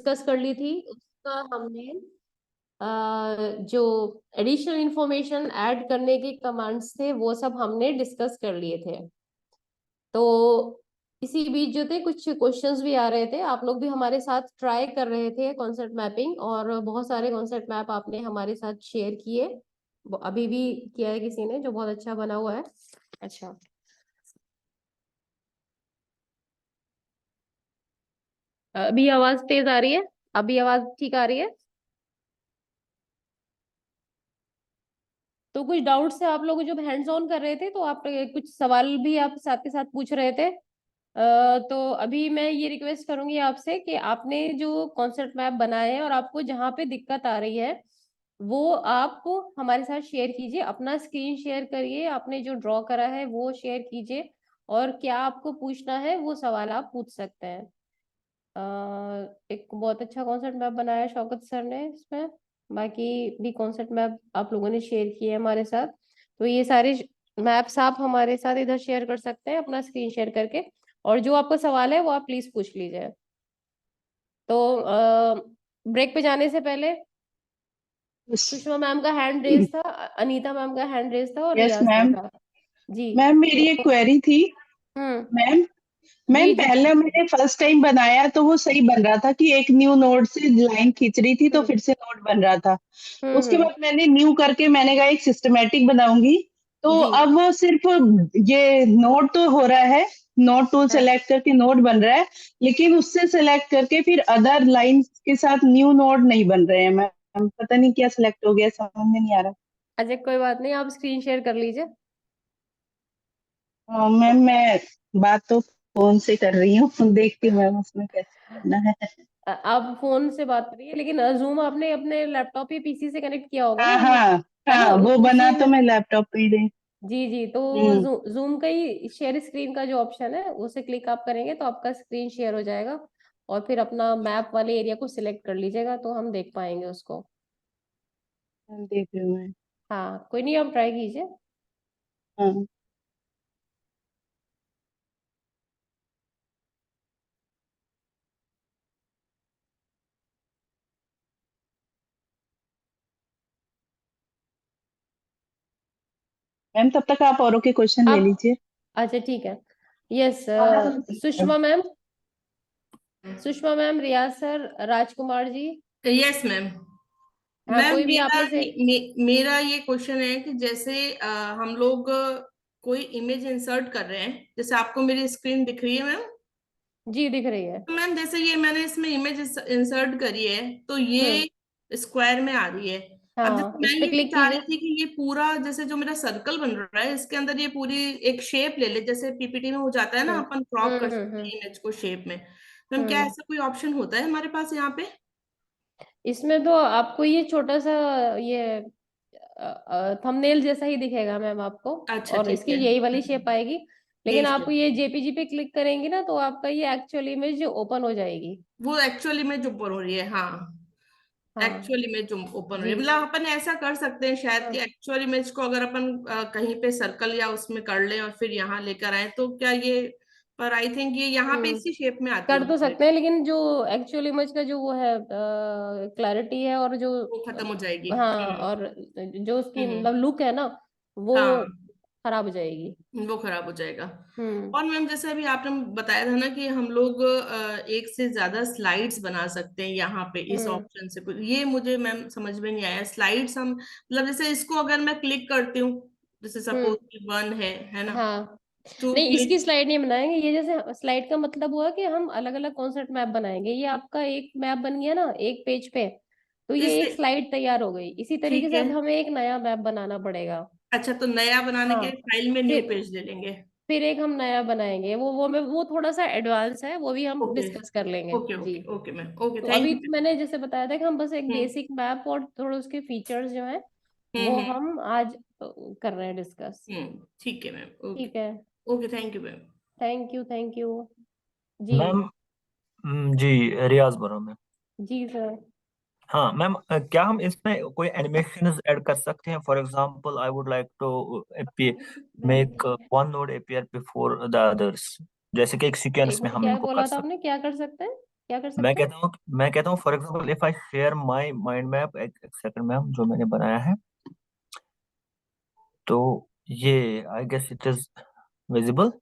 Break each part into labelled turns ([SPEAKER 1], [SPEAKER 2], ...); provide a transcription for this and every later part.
[SPEAKER 1] Discuss कर ली थी, उसका हमने जो एडिशनल इंफॉर्मेशन ऐड करने के कमांड्स थे वो सब हमने डिस्कस कर लिए थे। तो इसी बीच जो थे कुछ क्वेश्चंस भी आ रहे थे, आप लोग भी हमारे साथ ट्राई कर रहे थे कॉन्सेप्ट मैपिंग, और बहुत सारे कॉन्सेप्ट मैप आपने हमारे साथ शेयर किए, अभी भी किया है किसी ने, जो बहुत अच्छा बना हुआ है। अच्छा, अभी आवाज तेज आ रही है? अभी आवाज ठीक आ रही है? तो कुछ डाउट्स है आप लोग जब हैंड्स ऑन कर रहे थे, तो आप कुछ सवाल भी आप साथ के साथ पूछ रहे थे। तो अभी मैं ये रिक्वेस्ट करूंगी आपसे कि आपने जो कॉन्सेप्ट मैप बनाए हैं और आपको जहाँ पे दिक्कत आ रही है वो आप हमारे साथ शेयर कीजिए, अपना स्क्रीन शेयर करिए, आपने जो ड्रॉ करा है वो शेयर कीजिए, और क्या आपको पूछना है वो सवाल आप पूछ सकते हैं। एक बहुत अच्छा कॉन्सेप्ट मैप बनाया शौकत सर ने इसमें, बाकी भी कॉन्सेप्ट मैप आप लोगों ने शेयर किए हैं हमारे साथ। तो ये सारे मैप्स आप हमारे साथ इधर शेयर कर सकते हैं अपना स्क्रीन शेयर करके, और जो आपका सवाल है वो आप प्लीज पूछ लीजिए। तो ब्रेक पे जाने से पहले सुषमा मैम का हैंड रेज था, अनीता मैम का हैंड रेज था, और
[SPEAKER 2] यस
[SPEAKER 1] रियाज सर
[SPEAKER 2] मैम।
[SPEAKER 1] का। जी
[SPEAKER 2] मैम मेरी एक क्वेरी थी।
[SPEAKER 1] हम्म।
[SPEAKER 2] मैम मैम
[SPEAKER 1] जी जी
[SPEAKER 2] पहले मैंने फर्स्ट टाइम बनाया तो वो सही बन रहा था कि एक न्यू नोड से लाइन खींच रही थी तो
[SPEAKER 1] हम्म
[SPEAKER 2] फिर से नोड बन रहा था। उसके
[SPEAKER 1] हम्म।
[SPEAKER 2] बाद मैंने न्यू करके मैंने कहा एक सिस्टमेटिक बनाऊंगी। तो
[SPEAKER 1] जी
[SPEAKER 2] अब वो सिर्फ ये नोड तो हो रहा है, नोड टूल
[SPEAKER 1] हाँ।
[SPEAKER 2] सेलेक्ट करके नोड बन रहा है, लेकिन उससे सेलेक्ट करके फिर अदर लाइन के साथ न्यू नोड नहीं बन रहे हैं मैम। पता नहीं क्या सिलेक्ट हो गया, समझ में नहीं आ रहा।
[SPEAKER 1] अच्छा कोई बात नहीं, आप स्क्रीन शेयर कर लीजिए।
[SPEAKER 2] मैम मैं बात तो फोन से कर रही हूँ, देखती हूँ मैम उसमें कैसे करना है।
[SPEAKER 1] आप फोन से बात करिए, लेकिन जूम आपने अपने लैपटॉप या पीसी से कनेक्ट किया होगा
[SPEAKER 2] हाँ
[SPEAKER 1] ना,
[SPEAKER 2] हाँ
[SPEAKER 1] है ना?
[SPEAKER 2] हाँ, वो बना
[SPEAKER 1] उसी
[SPEAKER 2] तो
[SPEAKER 1] में।
[SPEAKER 2] मैं लैपटॉप पे ही रही।
[SPEAKER 1] जी जी, तो
[SPEAKER 2] हम्म।
[SPEAKER 1] जूम का ही शेयर स्क्रीन का जो ऑप्शन है उसे क्लिक आप करेंगे तो आपका स्क्रीन शेयर हो जाएगा, और फिर अपना मैप वाले एरिया को सिलेक्ट कर लीजिएगा तो हम देख पाएंगे उसको।
[SPEAKER 2] देख रही हूँ मैं।
[SPEAKER 1] हाँ कोई नहीं, आप ट्राई कीजिए।
[SPEAKER 2] हाँ मैम, तब तक आप औरों के क्वेश्चन ले
[SPEAKER 1] आप,
[SPEAKER 2] लीजिए।
[SPEAKER 1] अच्छा ठीक है। Yes, Sushma ma'am, Sushma ma'am, Riyaz sir, Rajkumar ji.
[SPEAKER 3] Yes ma'am.
[SPEAKER 1] हाँ
[SPEAKER 3] मैम
[SPEAKER 1] कोई भी आप
[SPEAKER 3] मेरा
[SPEAKER 1] में से।
[SPEAKER 3] मेरा ये क्वेश्चन है कि जैसे हम लोग कोई इमेज इंसर्ट कर रहे हैं, जैसे आपको मेरी स्क्रीन दिख रही है मैम।
[SPEAKER 1] जी दिख रही है।
[SPEAKER 3] तो मैम जैसे ये मैंने इसमें इमेज इंसर्ट करी है तो
[SPEAKER 1] हम्म।
[SPEAKER 3] ये स्क्वायर में आ रही है। अब जैसे
[SPEAKER 1] हाँ
[SPEAKER 3] मैं
[SPEAKER 1] इस पे
[SPEAKER 3] ये भी
[SPEAKER 1] क्लिक
[SPEAKER 3] चाह रही
[SPEAKER 1] कीजिए।
[SPEAKER 3] थी कि ये पूरा जैसे जो मेरा सर्कल बन रहा है इसके अंदर ये पूरी एक शेप ले ले, जैसे पीपीटी में हो जाता है ना,
[SPEAKER 1] हम्म
[SPEAKER 3] अपन क्रॉप कर सकते
[SPEAKER 1] हम्म।
[SPEAKER 3] हैं इमेज को शेप में। मैम क्या
[SPEAKER 1] हम्म।
[SPEAKER 3] ऐसा कोई ऑप्शन होता है हमारे पास यहाँ पे?
[SPEAKER 1] इसमें तो आपको ये छोटा सा ये थंबनेल जैसा ही दिखेगा मैम आपको,
[SPEAKER 3] अच्छा
[SPEAKER 1] और
[SPEAKER 3] ठीक
[SPEAKER 1] इसकी
[SPEAKER 3] है।
[SPEAKER 1] यही वाली शेप आएगी।
[SPEAKER 3] ये
[SPEAKER 1] लेकिन आप
[SPEAKER 3] शेप,
[SPEAKER 1] ये जेपीजी पे क्लिक करेंगी ना तो आपका ये एक्चुअल इमेज ओपन हो जाएगी।
[SPEAKER 3] वो एक्चुअली में जो ओपन हो रही है, हाँ।
[SPEAKER 1] हाँ
[SPEAKER 3] एक्चुअली में जो ओपन हो रही
[SPEAKER 1] जी।
[SPEAKER 3] है, मतलब अपन ऐसा कर सकते हैं शायद कि
[SPEAKER 1] हाँ
[SPEAKER 3] एक्चुअल इमेज को अगर अपन कहीं पे सर्कल या उसमें कर लें और फिर यहाँ लेकर आए तो क्या ये, पर आई थिंक ये यहाँ पे
[SPEAKER 1] हम्म,
[SPEAKER 3] इसी शेप में आती
[SPEAKER 1] कर तो
[SPEAKER 3] होगी,
[SPEAKER 1] सकते हैं, लेकिन जो एक्चुअल इमेज का जो वो है क्लैरिटी है, और जो
[SPEAKER 3] वो खत्म हो जाएगी।
[SPEAKER 1] हाँ, और जो उसकी
[SPEAKER 3] हम्म।
[SPEAKER 1] मतलब लुक है ना वो
[SPEAKER 3] हाँ,
[SPEAKER 1] खराब हो जाएगी।
[SPEAKER 3] वो खराब हो जाएगा।
[SPEAKER 1] हम्म
[SPEAKER 3] और मैम जैसे अभी आपने बताया था ना कि हम लोग एक से ज्यादा स्लाइड्स बना सकते हैं यहाँ पे इस
[SPEAKER 1] हम्म
[SPEAKER 3] ऑप्शन से, ये मुझे मैम समझ में नहीं आया। स्लाइड्स हम मतलब जैसे इसको अगर मैं क्लिक करती हूँ, जैसे
[SPEAKER 1] हम्म।
[SPEAKER 3] सपोज वन है ना,
[SPEAKER 1] हाँ
[SPEAKER 3] टू
[SPEAKER 1] नहीं, इसकी
[SPEAKER 3] क्लिक।
[SPEAKER 1] स्लाइड नहीं बनाएंगे, ये जैसे स्लाइड का मतलब हुआ कि हम अलग अलग कॉन्सेप्ट मैप बनाएंगे, ये आपका एक मैप बन गया ना एक पेज पे, तो ये
[SPEAKER 3] जैसे
[SPEAKER 1] एक स्लाइड तैयार हो गई। इसी तरीके
[SPEAKER 3] ठीक
[SPEAKER 1] से
[SPEAKER 3] है।
[SPEAKER 1] अब हमें एक नया मैप बनाना पड़ेगा।
[SPEAKER 3] अच्छा, तो नया बनाने
[SPEAKER 1] हाँ
[SPEAKER 3] के फाइल में न्यू
[SPEAKER 1] फिर
[SPEAKER 3] पेज ले लेंगे।
[SPEAKER 1] फिर एक हम नया बनाएंगे, वो थोड़ा सा एडवांस है, वो भी हम
[SPEAKER 3] ओके
[SPEAKER 1] डिस्कस कर लेंगे
[SPEAKER 3] ओके
[SPEAKER 1] जी।
[SPEAKER 3] ओके ओके मैम, ओके
[SPEAKER 1] तो
[SPEAKER 3] थैंक
[SPEAKER 1] अभी
[SPEAKER 3] यू
[SPEAKER 1] तो मैंने जैसे बताया था कि हम बस एक
[SPEAKER 3] मैम।
[SPEAKER 1] बेसिक मैप और थोड़े उसके फीचर्स जो है वो
[SPEAKER 3] हम्म।
[SPEAKER 1] हम आज कर रहे हैं डिस्कस।
[SPEAKER 3] ठीक है मैम, ओके।
[SPEAKER 1] ठीक है,
[SPEAKER 3] okay thank you ma'am.
[SPEAKER 1] Thank you thank you. Ji
[SPEAKER 4] ma'am. जी, रियाज बोल रहा हूँ मैं।
[SPEAKER 1] जी सर।
[SPEAKER 4] हाँ मैम, क्या हम इसमें कोई एनिमेशन ऐड कर सकते हैं? For example I would like to make one node appear before the others, जैसे कि एक सीक्वेंस
[SPEAKER 1] एक
[SPEAKER 4] में
[SPEAKER 1] मिनट,
[SPEAKER 4] हम
[SPEAKER 1] क्या
[SPEAKER 4] इनको कर
[SPEAKER 1] बोला था
[SPEAKER 4] सकते
[SPEAKER 1] आपने, क्या कर सकते हैं? क्या कर
[SPEAKER 4] मैं
[SPEAKER 1] सकते हैं?
[SPEAKER 4] कहता हूँ for example if I share my mind map, एक सेकंड मैम, जो मैंने बनाया है, तो ये I guess it is visible.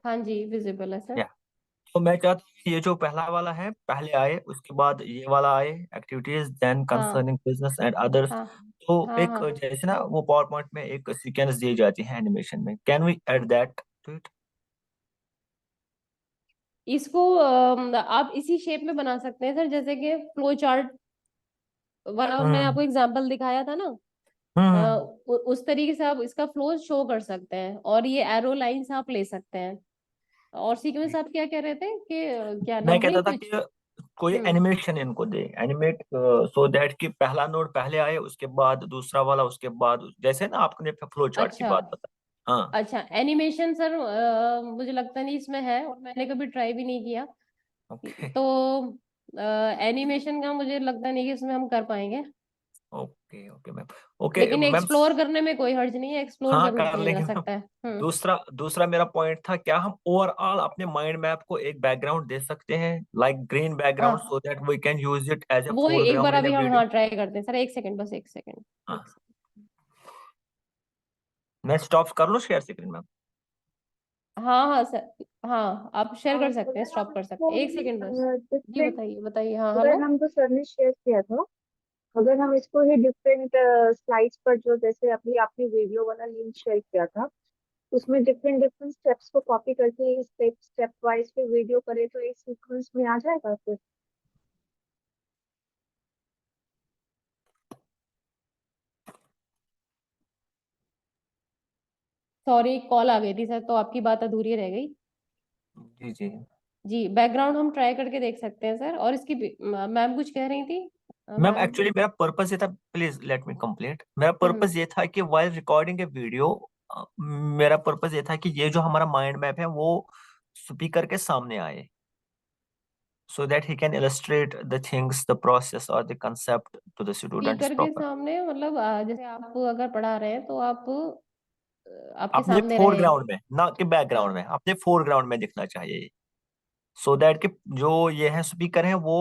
[SPEAKER 1] हाँ जी, विजिबल है सर।
[SPEAKER 4] या तो मैं चाहता हूँ कि ये जो पहला वाला है पहले आए, उसके बाद ये वाला आए, एक्टिविटीज, देन
[SPEAKER 1] हाँ
[SPEAKER 4] कंसर्निंग बिजनेस एंड अदर्स।
[SPEAKER 1] हाँ
[SPEAKER 4] तो
[SPEAKER 1] हाँ
[SPEAKER 4] एक
[SPEAKER 1] हाँ।
[SPEAKER 4] जैसे ना वो पावर पॉइंट में एक सीक्वेंस दी जाती है एनिमेशन में, can we add that to it?
[SPEAKER 1] इसको आप इसी शेप में बना सकते हैं सर, जैसे कि फ्लो चार्ट वाला मैं
[SPEAKER 4] हम्म
[SPEAKER 1] आपको एग्जांपल दिखाया था ना। अ,
[SPEAKER 4] हम्म
[SPEAKER 1] उस तरीके से आप इसका फ्लो शो कर सकते हैं, और ये एरो लाइंस आप ले सकते हैं। और सीक्वेंस आप क्या कह रहे थे कि क्या
[SPEAKER 4] मैं कहता
[SPEAKER 1] नंबरिंग
[SPEAKER 4] था
[SPEAKER 1] कुछ?
[SPEAKER 4] कि कोई
[SPEAKER 1] हम्म।
[SPEAKER 4] एनिमेशन इनको दे, एनिमेट सो दैट कि पहला नोड पहले आए, उसके बाद दूसरा वाला, उसके बाद जैसे ना आपने फ्लो चार्ट की
[SPEAKER 1] अच्छा
[SPEAKER 4] बात बताई। हाँ।
[SPEAKER 1] अच्छा, एनिमेशन सर मुझे लगता नहीं इसमें है, और मैंने कभी ट्राई भी नहीं किया।
[SPEAKER 4] ओके
[SPEAKER 1] तो एनिमेशन का मुझे लगता नहीं कि इसमें हम कर पाएंगे।
[SPEAKER 4] Okay okay ma'am. ओके
[SPEAKER 1] लेकिन
[SPEAKER 4] मैम।
[SPEAKER 1] एक्सप्लोर करने में कोई हर्ज नहीं है, एक्सप्लोर
[SPEAKER 4] हाँ
[SPEAKER 1] जरूर
[SPEAKER 4] कर
[SPEAKER 1] किया जा
[SPEAKER 4] लेंगे मैम।
[SPEAKER 1] सकता है। हम्म।
[SPEAKER 4] दूसरा दूसरा मेरा पॉइंट था, क्या हम ओवरऑल अपने माइंड मैप को एक बैकग्राउंड दे सकते हैं, लाइक ग्रीन बैकग्राउंड,
[SPEAKER 1] हाँ,
[SPEAKER 4] so that we can use it as a
[SPEAKER 1] वो एक बार
[SPEAKER 4] फोरग्राउंड इन ए
[SPEAKER 1] अभी हम,
[SPEAKER 4] वीडियो?
[SPEAKER 1] हाँ, ट्राई करते हैं सर। एक सेकंड, बस एक सेकंड। एक
[SPEAKER 4] हाँ,
[SPEAKER 1] सेकंड।
[SPEAKER 4] मैं स्टॉप कर लूँ शेयर स्क्रीन मैम?
[SPEAKER 1] हाँ हाँ सर, हाँ आप शेयर कर सकते हैं,
[SPEAKER 5] अगर हम
[SPEAKER 1] स्टॉप कर सकते
[SPEAKER 5] इसको
[SPEAKER 1] हैं, एक सेकंड बस। जी
[SPEAKER 5] डिफरेंट,
[SPEAKER 1] बताइए बताइए, हाँ
[SPEAKER 5] अगर
[SPEAKER 1] हेलो।
[SPEAKER 5] हम जो सर ने शेयर किया था, अगर हम इसको ही डिफरेंट स्लाइड्स पर, जो जैसे अभी आपने वीडियो वाला लिंक शेयर किया था, उसमें डिफरेंट डिफरेंट स्टेप्स को कॉपी करके स्टेप स्टेप वाइज फिर वीडियो करे तो एक सीक्वेंस में आ जाएगा फिर?
[SPEAKER 1] सॉरी, कॉल आ गई थी सर, तो आपकी बात अधूरी रह गई।
[SPEAKER 4] जी जी
[SPEAKER 1] जी, बैकग्राउंड हम ट्राई करके देख सकते हैं सर। और इसकी मैम कुछ कह रही थी,
[SPEAKER 4] मैम,
[SPEAKER 1] मैम।
[SPEAKER 4] एक्चुअली मेरा पर्पस ये था, प्लीज लेट मी कंप्लीट। मेरा
[SPEAKER 1] हम्म।
[SPEAKER 4] पर्पस ये था कि वाइल रिकॉर्डिंग ए वीडियो, मेरा पर्पस ये था कि ये जो हमारा माइंड मैप है वो स्पीकर के सामने आए, so that he can illustrate the things, the process or the concept to the students
[SPEAKER 1] speaker के
[SPEAKER 4] proper.
[SPEAKER 1] सामने मतलब जैसे आप अगर पढ़ा रहे हैं तो आप आपके
[SPEAKER 4] अपने
[SPEAKER 1] सामने रहे।
[SPEAKER 4] फोरग्राउंड में, ना कि बैकग्राउंड
[SPEAKER 1] हाँ।
[SPEAKER 4] में, अपने फोरग्राउंड में दिखना चाहिए, सो दैट कि जो ये है स्पीकर है वो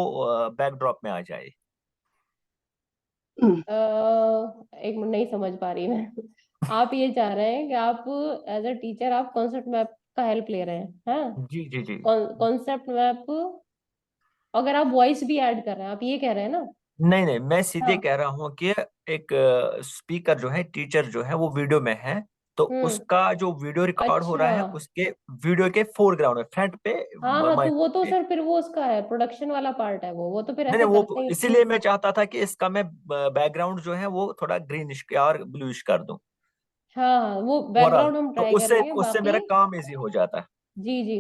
[SPEAKER 4] बैकड्रॉप में आ जाए।
[SPEAKER 1] एक मिनट, नहीं समझ पा रही मैं। आप ये चाह रहे हैं कि आप एज अ टीचर आप कॉन्सेप्ट मैप का हेल्प ले रहे हैं, हाँ?
[SPEAKER 4] जी जी जी।
[SPEAKER 1] कॉन्सेप्ट मैप, अगर आप वॉइस भी ऐड कर रहे हैं, आप ये कह रहे हैं ना?
[SPEAKER 4] नहीं नहीं, मैं सीधे
[SPEAKER 1] हाँ।
[SPEAKER 4] कह रहा हूँ कि एक स्पीकर जो है, टीचर जो है वो वीडियो में है, तो
[SPEAKER 1] हम्म।
[SPEAKER 4] उसका जो वीडियो रिकॉर्ड हो रहा
[SPEAKER 1] अच्छा।
[SPEAKER 4] है उसके वीडियो के फोरग्राउंड में, फ्रंट पे
[SPEAKER 1] हाँ हाँ, तो
[SPEAKER 4] माइक
[SPEAKER 1] वो तो
[SPEAKER 4] पे।
[SPEAKER 1] सर फिर वो उसका है, प्रोडक्शन वाला पार्ट है वो तो फिर
[SPEAKER 4] नहीं
[SPEAKER 1] ऐसे
[SPEAKER 4] नहीं,
[SPEAKER 1] करते
[SPEAKER 4] वो
[SPEAKER 1] हैं
[SPEAKER 4] इसीलिए
[SPEAKER 1] स्कूल।
[SPEAKER 4] मैं चाहता था कि इसका मैं बैकग्राउंड जो है वो थोड़ा ग्रीनिश और ब्लूइश कर दूं
[SPEAKER 1] हाँ हाँ, वो
[SPEAKER 4] ओवरऑल,
[SPEAKER 1] बैकग्राउंड हम
[SPEAKER 4] तो
[SPEAKER 1] ट्राई
[SPEAKER 4] उससे
[SPEAKER 1] करेंगे
[SPEAKER 4] उससे
[SPEAKER 1] बाकी।
[SPEAKER 4] मेरा काम इजी हो जाता है।
[SPEAKER 1] जी जी।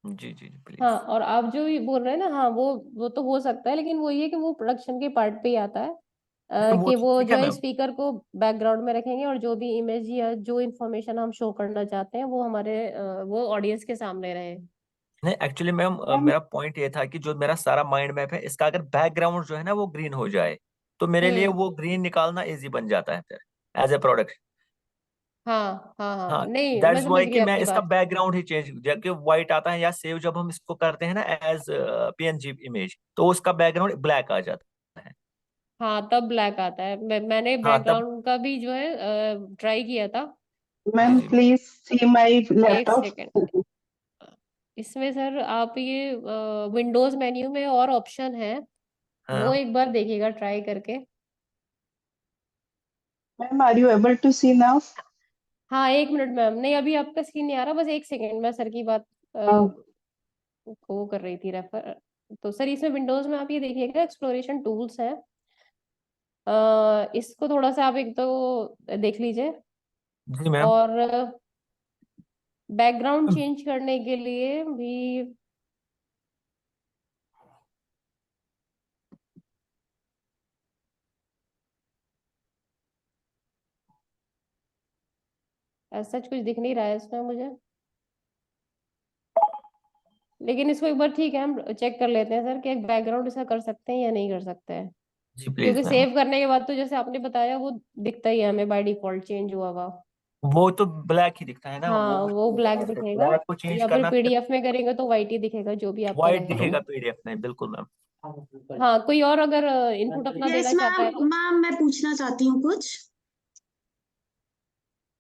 [SPEAKER 4] जी जी जी
[SPEAKER 1] हाँ,
[SPEAKER 4] प्लीज।
[SPEAKER 1] और आप जो ये बोल रहे हैं ना, हाँ वो तो हो सकता है, लेकिन वो ये कि वो प्रोडक्शन के पार्ट पे ही आता है।
[SPEAKER 4] नहीं वो
[SPEAKER 1] कि
[SPEAKER 4] तो
[SPEAKER 1] वो
[SPEAKER 4] ठीक
[SPEAKER 1] जो
[SPEAKER 4] है
[SPEAKER 1] है
[SPEAKER 4] मैम।
[SPEAKER 1] स्पीकर को बैकग्राउंड में रखेंगे, और जो भी इमेज या जो इंफॉर्मेशन हम शो करना चाहते हैं वो हमारे वो ऑडियंस के सामने रहे।
[SPEAKER 4] नहीं एक्चुअली मैम,
[SPEAKER 5] मैम,
[SPEAKER 4] मेरा पॉइंट ये था कि जो मेरा सारा माइंड मैप है इसका अगर बैकग्राउंड जो है ना वो ग्रीन हो जाए, तो मेरे लिए
[SPEAKER 1] हम्म।
[SPEAKER 4] वो ग्रीन निकालना इजी बन जाता है फिर एज ए प्रोडक्ट।
[SPEAKER 1] हाँ हाँ हाँ,
[SPEAKER 4] हाँ,
[SPEAKER 1] नहीं मैं
[SPEAKER 4] दैट्स
[SPEAKER 1] समझ
[SPEAKER 4] वाई
[SPEAKER 1] गई
[SPEAKER 4] कि मैं
[SPEAKER 1] आपकी
[SPEAKER 4] इसका
[SPEAKER 1] बात।
[SPEAKER 4] बैकग्राउंड ही चेंज, जबकि व्हाइट आता है या सेव जब हम इसको करते हैं ना एज पीएनजी इमेज, तो उसका बैकग्राउंड ब्लैक आ जाता है।
[SPEAKER 1] हाँ, तब ब्लैक आता है। मैंने
[SPEAKER 4] हाँ तब।
[SPEAKER 1] बैकग्राउंड का भी जो है ट्राई किया था।
[SPEAKER 4] जी
[SPEAKER 2] मैम
[SPEAKER 4] जी
[SPEAKER 2] प्लीज सी माय
[SPEAKER 1] एक सेकेंड।
[SPEAKER 2] लैपटॉप।
[SPEAKER 1] इसमें सर आप ये विंडोज मेन्यू में और ऑप्शन है, वो
[SPEAKER 4] हाँ
[SPEAKER 1] एक बार देखिएगा ट्राई करके।
[SPEAKER 2] Ma'am are you able to see now?
[SPEAKER 1] हाँ, एक मिनट मैम, नहीं अभी आपका स्क्रीन नहीं आ रहा, बस एक सेकेंड, मैं सर की बात को कर रही थी रेफर। तो सर इसमें विंडोज में आप ये देखिएगा, एक्सप्लोरेशन टूल्स है। इसको थोड़ा सा आप एक तो देख लीजिए।
[SPEAKER 4] जी मैम।
[SPEAKER 1] और बैकग्राउंड चेंज करने के लिए भी ऐसा कुछ दिख नहीं रहा है इसमें मुझे। लेकिन इसको एक बार, ठीक है, हम चेक कर लेते हैं सर कि एक बैकग्राउंड इसका कर सकते हैं या नहीं कर सकते हैं।
[SPEAKER 4] जी प्लीज
[SPEAKER 1] क्योंकि
[SPEAKER 4] मैम।
[SPEAKER 1] सेव करने के बाद तो जैसे आपने बताया वो दिखता ही है हमें बाय डिफॉल्ट चेंज हुआ हुआ।
[SPEAKER 4] वो तो ब्लैक ही दिखता है ना,
[SPEAKER 1] हाँ वो ब्लैक दिखेगा,
[SPEAKER 4] ब्लैक को चेंज
[SPEAKER 1] या फिर
[SPEAKER 4] करना,
[SPEAKER 1] पीडीएफ में करेंगे तो व्हाइट ही दिखेगा, जो भी आपका
[SPEAKER 4] व्हाइट
[SPEAKER 1] रहेगा।
[SPEAKER 4] दिखेगा पीडीएफ में, बिल्कुल मैम।
[SPEAKER 1] हाँ, कोई और अगर इनपुट अपना
[SPEAKER 6] यस
[SPEAKER 1] देना चाहता है
[SPEAKER 6] मैम,
[SPEAKER 1] तो।
[SPEAKER 6] मैम मैं पूछना चाहती हूँ कुछ।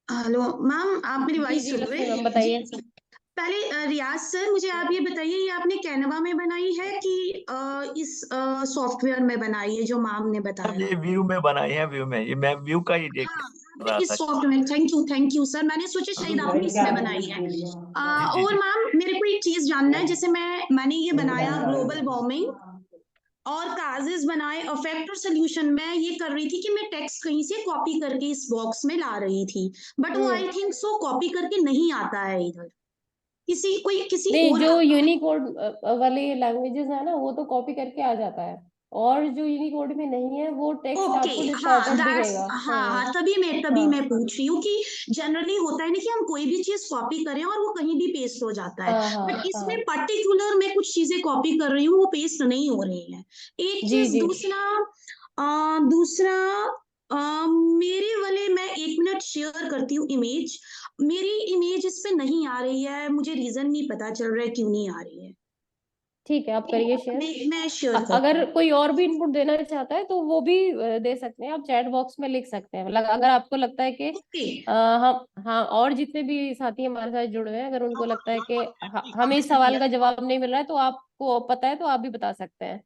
[SPEAKER 6] हेलो मैम, आप मेरी
[SPEAKER 1] जी
[SPEAKER 6] वॉइस
[SPEAKER 1] जी
[SPEAKER 6] सुन
[SPEAKER 1] लक्ष्मी
[SPEAKER 6] रहे
[SPEAKER 1] मैम
[SPEAKER 6] हैं?
[SPEAKER 1] बताइए।
[SPEAKER 6] पहले रियाज सर, मुझे आप ये बताइए, ये आपने कैनवा में बनाई है कि इस सॉफ्टवेयर में बनाई है जो मैम ने
[SPEAKER 4] मैम
[SPEAKER 6] बताया?
[SPEAKER 4] ये व्यू में बनाई है, व्यू में, ये मैं व्यू का ही देख
[SPEAKER 6] हाँ,
[SPEAKER 4] रहा
[SPEAKER 6] इस
[SPEAKER 4] था।
[SPEAKER 6] सॉफ्टवेयर, थैंक यू सर, मैंने सोचा शायद आपने इसमें बनाई है।
[SPEAKER 4] जी जी
[SPEAKER 6] और
[SPEAKER 4] जी।
[SPEAKER 6] मैम मेरे को एक चीज जानना है, जैसे मैंने ये बनाया ग्लोबल वार्मिंग और काजेस बनाए, इफेक्ट और सोल्यूशन, मैं ये कर रही थी कि मैं टेक्स्ट कहीं से कॉपी करके इस बॉक्स में ला रही थी, बट वो आई थिंक सो कॉपी करके नहीं आता है इधर, किसी
[SPEAKER 1] नहीं,
[SPEAKER 6] और
[SPEAKER 1] जो यूनिकोड वाले लैंग्वेजेस है ना, वो तो कॉपी करके आ जाता है, और जो यूनिकोड में नहीं है वो टेक्स्ट
[SPEAKER 6] ओके,
[SPEAKER 1] आपको
[SPEAKER 6] हाँ
[SPEAKER 1] डिस्टॉर्टेड
[SPEAKER 6] दैट्स,
[SPEAKER 1] दिखेगा।
[SPEAKER 6] हाँ तभी
[SPEAKER 1] हाँ
[SPEAKER 6] मैं पूछ रही हूँ कि जनरली होता है ना कि हम कोई भी चीज कॉपी करें और वो कहीं भी पेस्ट हो जाता है,
[SPEAKER 1] हाँ हाँ
[SPEAKER 6] बट इसमें
[SPEAKER 1] हाँ।
[SPEAKER 6] पर्टिकुलर मैं कुछ चीजें कॉपी कर रही हूँ, वो पेस्ट नहीं हो रही है, एक
[SPEAKER 1] जी
[SPEAKER 6] चीज।
[SPEAKER 1] जी।
[SPEAKER 6] दूसरा मेरे वाले, मैं 1 मिनट शेयर करती हूँ इमेज, मेरी इमेज इस पे नहीं आ रही है, मुझे रीजन नहीं पता चल रहा है क्यों नहीं आ रही है।
[SPEAKER 1] ठीक है, आप करिए शेयर।
[SPEAKER 6] मैं शेयर करती
[SPEAKER 1] अगर
[SPEAKER 6] हूँ।
[SPEAKER 1] कोई और भी इनपुट देना चाहता है तो वो भी दे सकते हैं, आप चैट बॉक्स में लिख सकते हैं, मतलब अगर आपको लगता है कि
[SPEAKER 6] ओके,
[SPEAKER 1] हम, हाँ, और जितने भी साथी हमारे साथ जुड़े हुए हैं, अगर उनको लगता है कि हमें इस सवाल का जवाब नहीं मिल रहा है तो आपको पता है तो आप भी बता सकते हैं।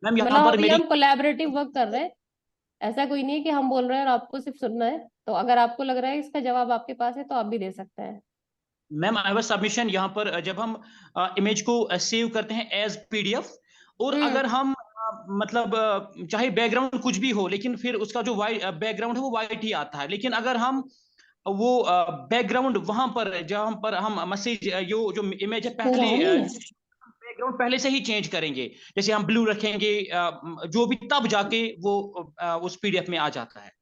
[SPEAKER 7] मैम यहाँ
[SPEAKER 1] मतलब
[SPEAKER 7] पर
[SPEAKER 1] अभी
[SPEAKER 7] मेरी,
[SPEAKER 1] हम कोलैबोरेटिव वर्क कर रहे हैं, ऐसा कोई नहीं है कि हम बोल रहे हैं और आपको सिर्फ सुनना है, तो अगर आपको लग रहा है इसका जवाब आपके पास है तो आप भी दे सकते हैं।
[SPEAKER 7] मैम आई वाज सबमिशन, यहाँ पर जब हम इमेज को सेव करते हैं एज पीडीएफ, और अगर हम मतलब चाहे बैकग्राउंड कुछ भी हो, लेकिन फिर उसका जो वाइट बैकग्राउंड है वो वाइट ही आता है, लेकिन अगर हम वो बैकग्राउंड वहां पर जहां पर हम मैसेज जो इमेज है पहले, बैकग्राउंड पहले से ही चेंज करेंगे, जैसे हम ब्लू रखेंगे जो भी, तब जाके वो उस पीडीएफ में आ जाता है।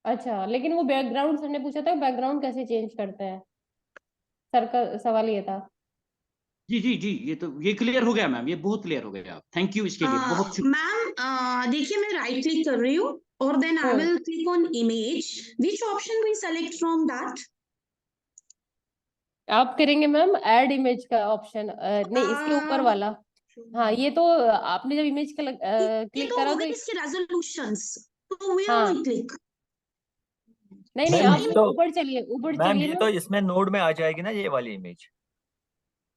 [SPEAKER 1] अच्छा, लेकिन वो बैकग्राउंड सर ने पूछा था, बैकग्राउंड कैसे चेंज करते हैं, सर का सवाल ये था।
[SPEAKER 7] जी जी जी, ये क्लियर हो गया मैम, ये बहुत क्लियर हो गया, थैंक यू इसके लिए, बहुत शुक्रिया।
[SPEAKER 6] मैम देखिए, मैं राइट क्लिक कर रही हूँ और then I will click on image, which option we select from that?
[SPEAKER 1] आप करेंगे मैम ऐड इमेज का ऑप्शन, नहीं इसके ऊपर वाला। हाँ, ये तो आपने जब इमेज का
[SPEAKER 6] ये
[SPEAKER 1] क्लिक
[SPEAKER 6] तो
[SPEAKER 1] करा
[SPEAKER 6] हो
[SPEAKER 1] तो
[SPEAKER 6] गई इसके रेजोल्यूशंस, तो वेयर
[SPEAKER 1] हाँ,
[SPEAKER 6] वी क्लिक?
[SPEAKER 1] नहीं नहीं,
[SPEAKER 4] मैम
[SPEAKER 1] आप
[SPEAKER 4] ये तो,
[SPEAKER 1] ऊपर
[SPEAKER 4] मैम
[SPEAKER 1] चलिए
[SPEAKER 4] ये
[SPEAKER 1] मैम।
[SPEAKER 4] तो इसमें नोड में आ जाएगी ना ये वाली इमेज।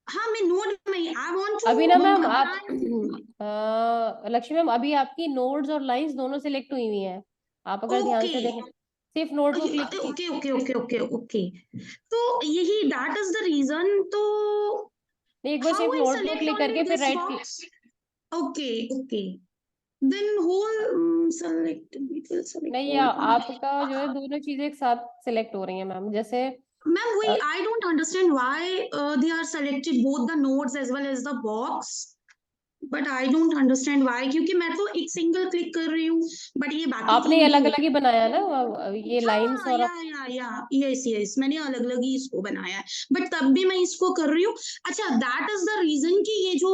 [SPEAKER 6] हाँ, मैं नोड में, आई वांट
[SPEAKER 1] अभी ना मैम
[SPEAKER 6] टू
[SPEAKER 1] आप लक्ष्मी मैम, अभी आपकी नोड्स और लाइंस दोनों सिलेक्ट हुई हुई हैं, आप अगर ध्यान
[SPEAKER 6] ओके
[SPEAKER 1] से देखें, सिर्फ नोड को click
[SPEAKER 6] okay okay okay okay okay, तो यही दैट इज द रीजन, तो
[SPEAKER 1] नहीं, एक बार
[SPEAKER 6] how
[SPEAKER 1] सिर्फ
[SPEAKER 6] I
[SPEAKER 1] नोड को
[SPEAKER 6] select
[SPEAKER 1] क्लिक
[SPEAKER 6] only
[SPEAKER 1] करके फिर
[SPEAKER 6] this
[SPEAKER 1] right click.
[SPEAKER 6] box? Okay, then whole select, it will select
[SPEAKER 1] नहीं,
[SPEAKER 6] whole.
[SPEAKER 1] आपका जो है दोनों चीजें एक साथ सिलेक्ट हो रही हैं मैम, जैसे
[SPEAKER 6] Ma'am, I don't understand why they are selected both the nodes as well as the box. But I don't understand why, क्योंकि मैं तो एक सिंगल क्लिक कर रही हूँ, बट ये बाकी
[SPEAKER 1] आपने
[SPEAKER 6] तीन
[SPEAKER 1] अलग
[SPEAKER 6] नहीं।
[SPEAKER 1] अलग ही बनाया ना, ये लाइंस
[SPEAKER 6] हाँ,
[SPEAKER 1] और
[SPEAKER 6] यस, मैंने अलग अलग ही इसको बनाया है, बट तब भी मैं इसको कर रही हूँ। अच्छा, दैट इज द रीजन कि ये जो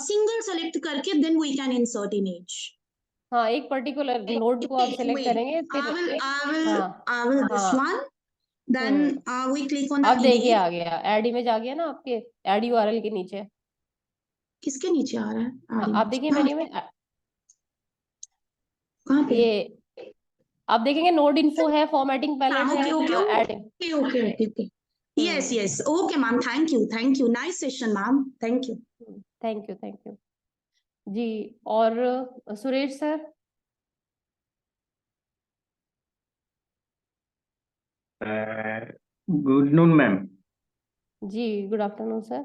[SPEAKER 6] सिंगल सेलेक्ट करके then we can insert image.
[SPEAKER 1] हाँ, एक पर्टिकुलर नोड को आप सिलेक्ट
[SPEAKER 6] Wait,
[SPEAKER 1] करेंगे फिर हाँ
[SPEAKER 6] I will this
[SPEAKER 1] हाँ।
[SPEAKER 6] one. Then we click on the
[SPEAKER 1] अब देखिए
[SPEAKER 6] image.
[SPEAKER 1] आ गया ऐड इमेज, आ गया ना आपके ऐड यूआरएल के नीचे।
[SPEAKER 6] किसके नीचे आ रहा है?
[SPEAKER 1] हाँ, आप देखिए
[SPEAKER 6] हाँ,
[SPEAKER 1] मेन्यू में
[SPEAKER 6] कहाँ पे?
[SPEAKER 1] ये आप देखेंगे नोड इन्फो है, फॉर्मेटिंग पैलेट
[SPEAKER 6] हाँ,
[SPEAKER 1] है,
[SPEAKER 6] okay
[SPEAKER 1] add.
[SPEAKER 6] Okay, yes, okay ma'am, thank you, nice session ma'am, thank you.
[SPEAKER 1] Thank you जी। और Suresh sir.
[SPEAKER 8] Good noon ma'am.
[SPEAKER 1] जी गुड आफ्टरनून सर।